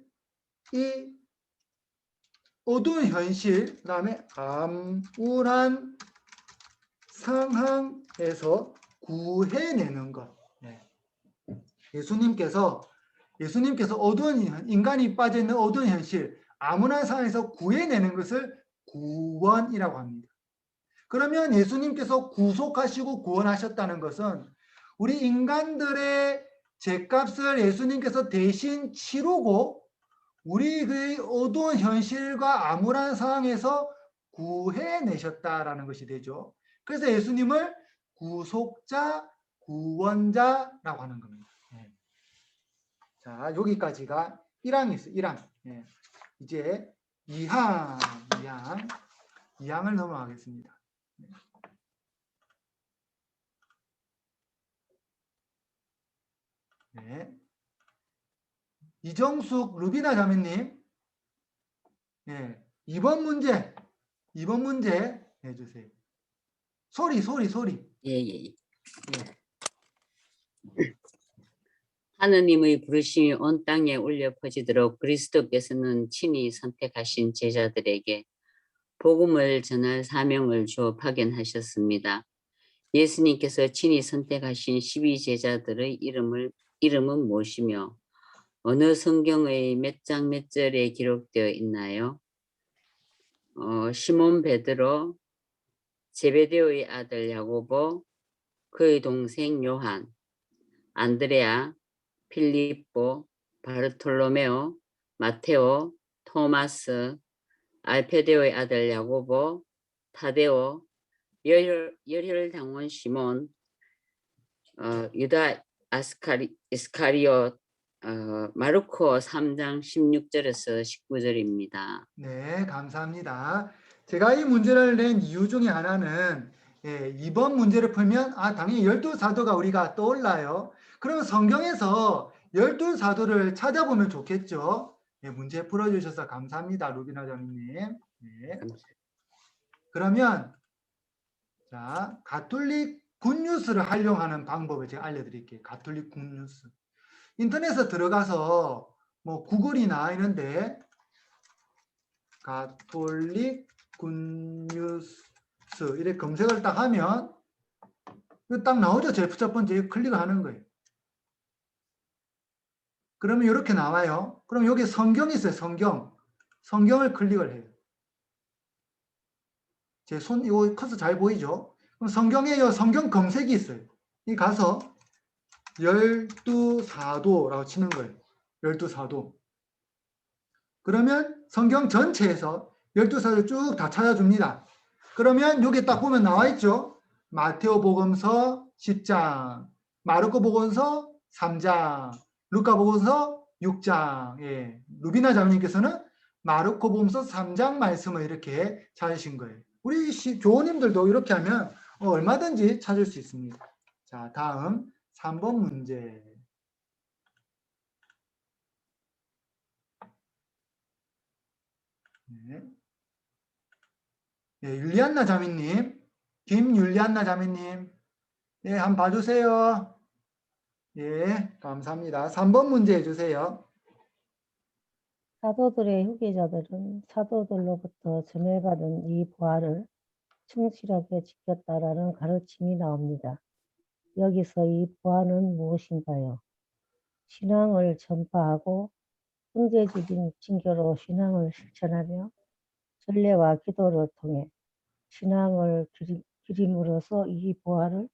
S1: 그다음에 암울한 상황에서 구해내는 것. 네. 예수님께서 인간이 빠져 있는 어두운 현실, 암울한 상황에서 구해내는 것을 구원이라고 합니다. 그러면 예수님께서 구속하시고 구원하셨다는 것은 우리 인간들의 죗값을 예수님께서 대신 치르고 우리 그 어두운 현실과 암울한 상황에서 구해내셨다라는 것이 되죠. 그래서 예수님을 구속자, 구원자라고 하는 겁니다. 네. 자, 여기까지가 1항이 있어요. 1항. 네. 이제 2항을 넘어가겠습니다. 네. 이정숙 루비나 자매님, 네. 2번 문제 해주세요. 소리.
S5: 예.
S1: 예.
S5: 하느님의 부르심이 온 땅에 울려 퍼지도록 그리스도께서는 친히 선택하신 제자들에게 복음을 전할 사명을 주어 파견하셨습니다. 예수님께서 친히 선택하신 12제자들의 이름은 무엇이며 어느 성경의 몇 장 몇 절에 기록되어 있나요? 시몬 베드로, 제베데오의 아들 야고보, 그의 동생 요한, 안드레아, 필립보, 바르톨로메오, 마테오, 토마스, 알페데오의 아들 야고보, 타데오, 열혈당원 시몬, 유다 이스카리옷, 마르코 3장 16절에서 19절입니다.
S1: 네, 감사합니다. 제가 이 문제를 낸 이유 중에 하나는 2번 문제를 풀면 당연히 12사도가 우리가 떠올라요. 그럼 성경에서 12사도를 찾아보면 좋겠죠. 네, 문제 풀어주셔서 감사합니다. 루비나 자매님. 네. 그러면 자, 가톨릭 굿뉴스를 활용하는 방법을 제가 알려드릴게요. 가톨릭 굿뉴스. 인터넷에 들어가서 뭐 구글이 나와 있는데 가톨릭 굿뉴스 이렇게 검색을 딱 하면 이거 딱 나오죠. 제일 첫 번째 클릭을 하는 거예요. 그러면 이렇게 나와요. 그럼 여기 성경이 있어요. 성경을 클릭을 해요. 제 손 이거 커서 잘 보이죠? 그럼 성경에 성경 검색이 있어요. 이 가서 12사도라고 치는 거예요. 12사도. 그러면 성경 전체에서 12사도 쭉 다 찾아줍니다. 그러면 여기 딱 보면 나와 있죠. 마테오 복음서 10장, 마르코 복음서 3장, 루카 복음서 6장. 예. 루비나 자매님께서는 마르코 복음서 3장 말씀을 이렇게 찾으신 거예요. 우리 교우님들도 이렇게 하면 얼마든지 찾을 수 있습니다. 자, 다음 3번 문제. 네. 예, 율리안나 자매님, 김율리안나 자매님, 네, 한번 봐주세요. 예, 감사합니다. 3번 문제 해주세요.
S6: 사도들의 후계자들은 사도들로부터 전해받은 이 보화를 충실하게 지켰다라는 가르침이 나옵니다. 여기서 이 보화는 무엇인가요? 신앙을 전파하고 형제적인 징계로 신앙을 실천하며 전례와 기도를 통해 신앙을 기림으로써 이 보화를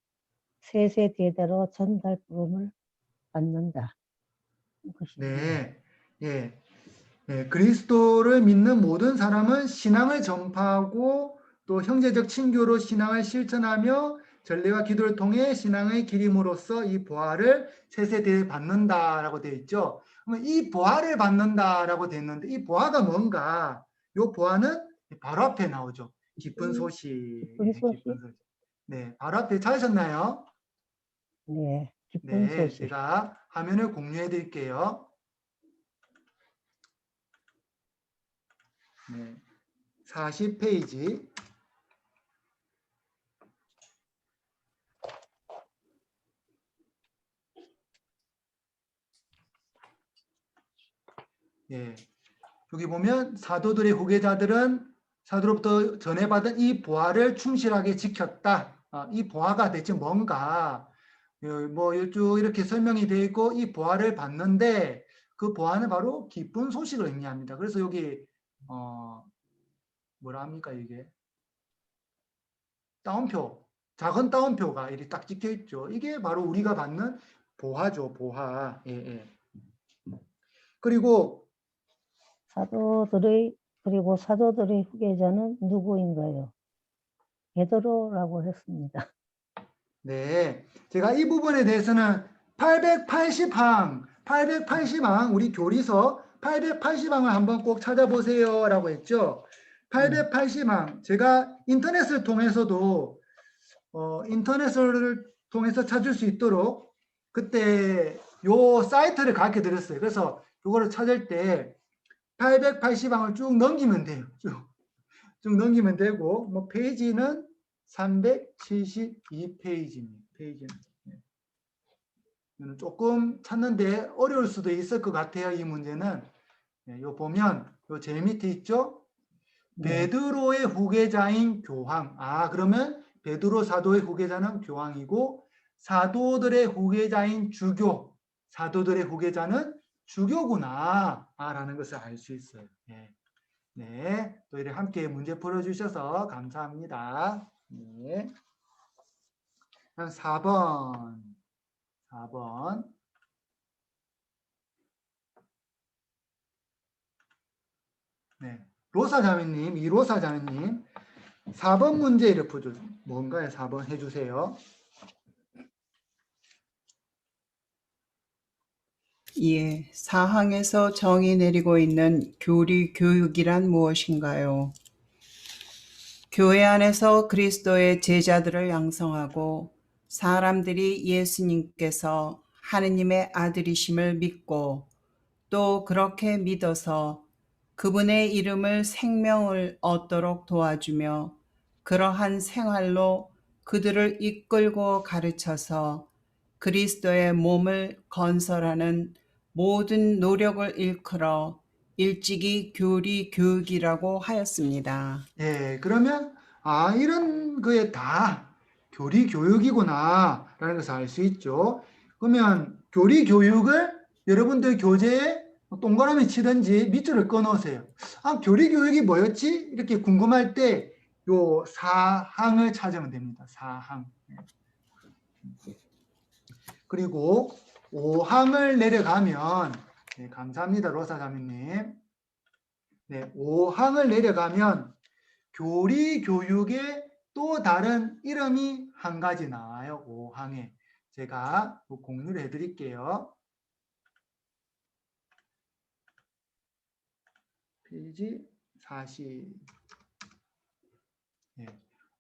S6: 세세대대로 전달 부름을 받는다. 이것입니다.
S1: 네, 예, 예, 그리스도를 믿는 모든 사람은 신앙을 전파하고 또 형제적 친교로 신앙을 실천하며 전례와 기도를 통해 신앙의 기림으로써 이 보화를 세세대에 받는다라고 되어 있죠. 그러면 이 보화를 받는다라고 되어 있는데 이 보화가 뭔가? 이 보화는 바로 앞에 나오죠. 기쁜 소식.
S6: 기쁜 소식?
S1: 기쁜 소식. 네, 바로 앞에 찾으셨나요?
S6: 네, 기쁜
S1: 네,
S6: 소식.
S1: 제가 화면을 공유해 드릴게요. 네, 40페이지. 예, 여기 보면 사도들의 후계자들은 사도로부터 전해받은 이 보화를 충실하게 지켰다. 이 보화가 대체 뭔가? 뭐 쭉 이렇게 설명이 되어 있고 이 보화를 받는데 그 보화는 바로 기쁜 소식을 의미합니다. 그래서 여기 뭐라 합니까 이게? 따옴표, 작은 따옴표가 이렇게 딱 찍혀 있죠. 이게 바로 우리가 받는 보화죠, 보화. 예, 예. 그리고
S6: 그리고 사도들의 후계자는 누구인가요? 베드로라고 했습니다.
S1: 네, 제가 이 부분에 대해서는 880항, 우리 교리서 880항을 한번 꼭 찾아보세요 라고 했죠. 880항, 제가 인터넷을 통해서도 인터넷을 통해서 찾을 수 있도록 그때 요 사이트를 가르쳐 드렸어요. 그래서 이거를 찾을 때 880항을 쭉 넘기면 돼요. 쭉 넘기면 되고, 뭐 페이지는 372페이지입니다. 페이지는. 조금 찾는데 어려울 수도 있을 것 같아요. 이 문제는. 요 보면 요 제일 밑에 있죠.
S6: 네.
S1: 베드로의 후계자인 교황. 그러면 베드로 사도의 후계자는 교황이고 사도들의 후계자인 주교. 사도들의 후계자는 주교구나. 라는 것을 알 수 있어요. 네, 또 이렇게 함께 문제 풀어주셔서 감사합니다. 네. 4번. 네. 로사 자매님, 이로사 자매님. 4번 문제 이렇게 풀어줘. 뭔가요? 4번 해주세요.
S7: 예, 사항에서 정의 내리고 있는 교리 교육이란 무엇인가요? 교회 안에서 그리스도의 제자들을 양성하고 사람들이 예수님께서 하느님의 아들이심을 믿고 또 그렇게 믿어서 그분의 이름을 생명을 얻도록 도와주며 그러한 생활로 그들을 이끌고 가르쳐서 그리스도의 몸을 건설하는 모든 노력을 일컬어 일찍이 교리 교육이라고 하였습니다.
S1: 예, 그러면 이런 거에 다 교리 교육이구나 라는 것을 알 수 있죠. 그러면 교리 교육을 여러분들 교재에 동그라미 치든지 밑줄을 끊으세요. 교리 교육이 뭐였지? 이렇게 궁금할 때 요 사항을 찾으면 됩니다. 사항. 그리고 5항을 내려가면 네, 감사합니다. 로사 자매님. 네, 5항을 내려가면 교리 교육의 또 다른 이름이 한 가지 나와요. 5항에. 제가 공유를 해드릴게요. 페이지 40. 네,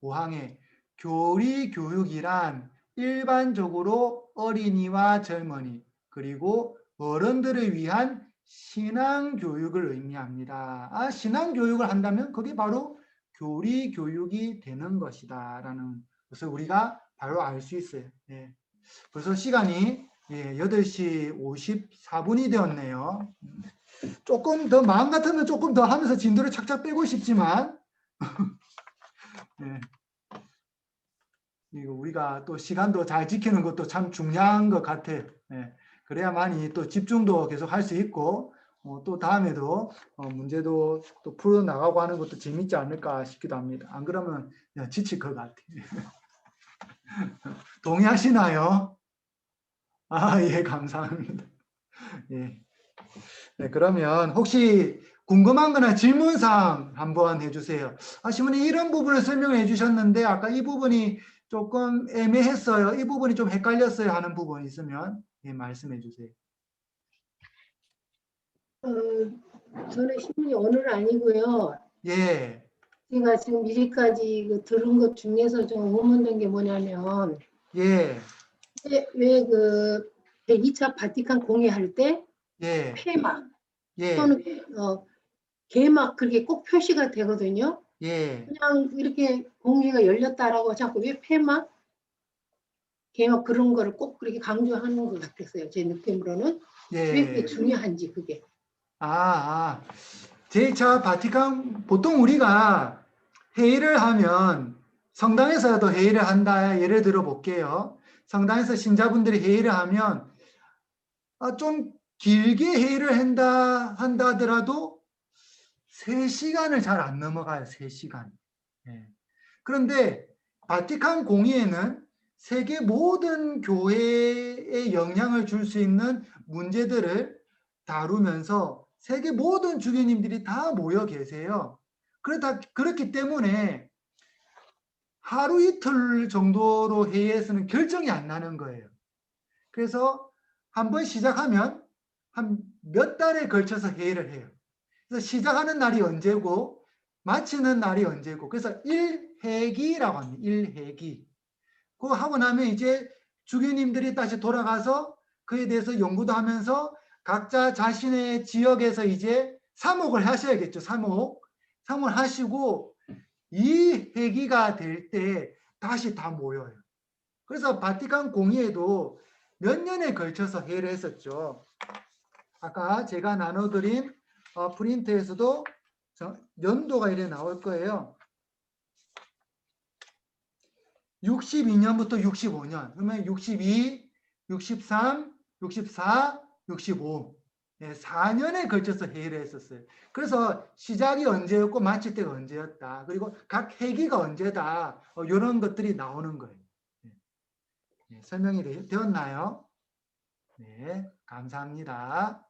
S1: 5항에 교리 교육이란 일반적으로 어린이와 젊은이 그리고 어른들을 위한 신앙 교육을 의미합니다. 신앙 교육을 한다면 그게 바로 교리 교육이 되는 것이다 라는 것을 우리가 바로 알 수 있어요. 예. 벌써 시간이 8시 54분이 되었네요. 조금 더 마음 같으면 조금 더 하면서 진도를 착착 빼고 싶지만 예. 이거 우리가 또 시간도 잘 지키는 것도 참 중요한 것 같아요. 예. 그래야만이 또 집중도 계속 할 수 있고 또 다음에도 문제도 또 풀어 나가고 하는 것도 재밌지 않을까 싶기도 합니다. 안 그러면 그냥 지칠 것 같아요. 동의하시나요? 아, 예, 감사합니다. 예. 네, 그러면 혹시 궁금한 거나 질문사항 한번 해주세요. 시모님 이런 부분을 설명해 주셨는데 아까 이 부분이 조금 애매했어요. 이 부분이 좀 헷갈렸어요 하는 부분 있으면 말씀해 주세요.
S8: 저는 신문이 오늘은 아니고요.
S1: 예,
S8: 제가 지금 이제까지 들은 것 중에서 좀 의문된 게 뭐냐면
S1: 예,
S8: 왜 그 102차 바티칸 공예할 때
S1: 예,
S8: 폐막
S1: 예,
S8: 또는 개막 그렇게 꼭 표시가 되거든요.
S1: 예,
S8: 그냥 이렇게 공예가 열렸다라고 자꾸 왜 폐막, 개막 그런 거를 꼭 그렇게 강조하는 것 같았어요. 제 느낌으로는 왜 그게
S1: 예.
S8: 중요한지 그게.
S1: 제2차 바티칸 보통 우리가 회의를 하면 성당에서도 회의를 한다 예를 들어 볼게요. 성당에서 신자분들이 회의를 하면 좀 길게 회의를 한다 하더라도 3시간을 잘 안 넘어가요. 3시간. 예. 그런데 바티칸 공의회는 세계 모든 교회에 영향을 줄 수 있는 문제들을 다루면서 세계 모든 주교님들이 다 모여 계세요. 그렇기 때문에 하루 이틀 정도로 회의에서는 결정이 안 나는 거예요. 그래서 한번 시작하면 한 몇 달에 걸쳐서 회의를 해요. 그래서 시작하는 날이 언제고 마치는 날이 언제고 그래서 1회기라고 합니다. 1회기. 그거 하고 나면 이제 주교님들이 다시 돌아가서 그에 대해서 연구도 하면서 각자 자신의 지역에서 이제 사목을 하셔야겠죠. 사목을 하시고 이 회기가 될 때 다시 다 모여요. 그래서 바티칸 공의회도 몇 년에 걸쳐서 회의를 했었죠. 아까 제가 나눠드린 프린트에서도 연도가 이래 나올 거예요. 62년부터 65년, 그러면 62, 63, 64, 65, 4년에 걸쳐서 회의를 했었어요. 그래서 시작이 언제였고 마칠 때가 언제였다. 그리고 각 회기가 언제다. 이런 것들이 나오는 거예요. 설명이 되었나요? 네, 감사합니다.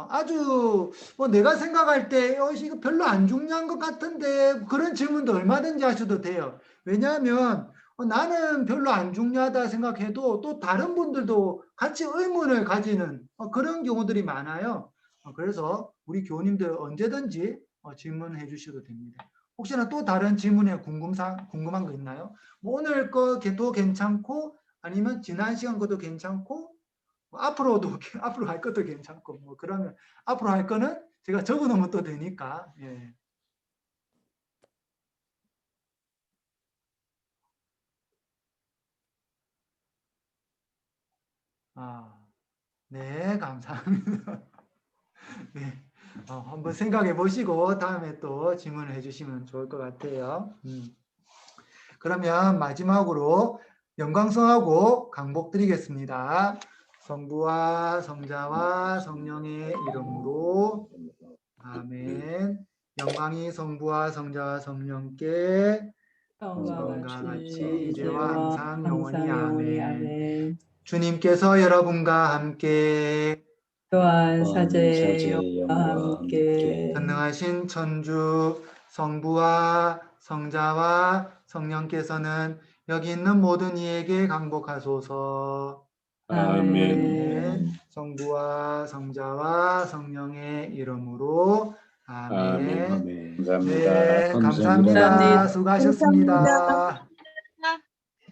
S1: 아주 내가 생각할 때 이거 별로 안 중요한 것 같은데 그런 질문도 얼마든지 하셔도 돼요. 왜냐하면 나는 별로 안 중요하다 생각해도 또 다른 분들도 같이 의문을 가지는 그런 경우들이 많아요. 그래서 우리 교우님들 언제든지 질문해 주셔도 됩니다. 혹시나 또 다른 질문에 궁금한 거 있나요? 오늘 거도 괜찮고 아니면 지난 시간 거도 괜찮고 앞으로도 앞으로 할 것도 괜찮고 그러면 앞으로 할 거는 제가 적어 놓으면 또 되니까. 예. 네, 감사합니다. 네, 한번 생각해 보시고 다음에 또 질문을 해주시면 좋을 것 같아요. 그러면 마지막으로 영광성하고 강복 드리겠습니다. 성부와 성자와 성령의 이름으로 아멘. 영광이 성부와 성자와 성령께 처음과 같이 이제와 항상 영원히 아멘. 주님께서 여러분과 함께
S9: 또한 사제의 영과 함께
S1: 전능하신 천주 성부와 성자와 성령께서는 여기 있는 모든 이에게 강복하소서.
S9: 아멘.
S1: 성부와 성자와 성령의 이름으로 아멘.
S9: 아멘. 감사합니다.
S1: 네, 감사합니다. 수고하셨습니다.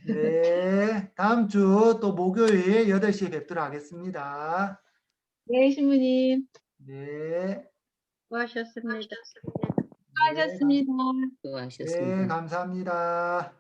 S1: 네, 다음 주 또 목요일 8시에 뵙도록 하겠습니다.
S2: 네, 신부님.
S1: 네.
S2: 수고하셨습니다.
S1: 네,
S2: 수고하셨습니다.
S5: 수고하셨습니다.
S1: 네, 감사합니다.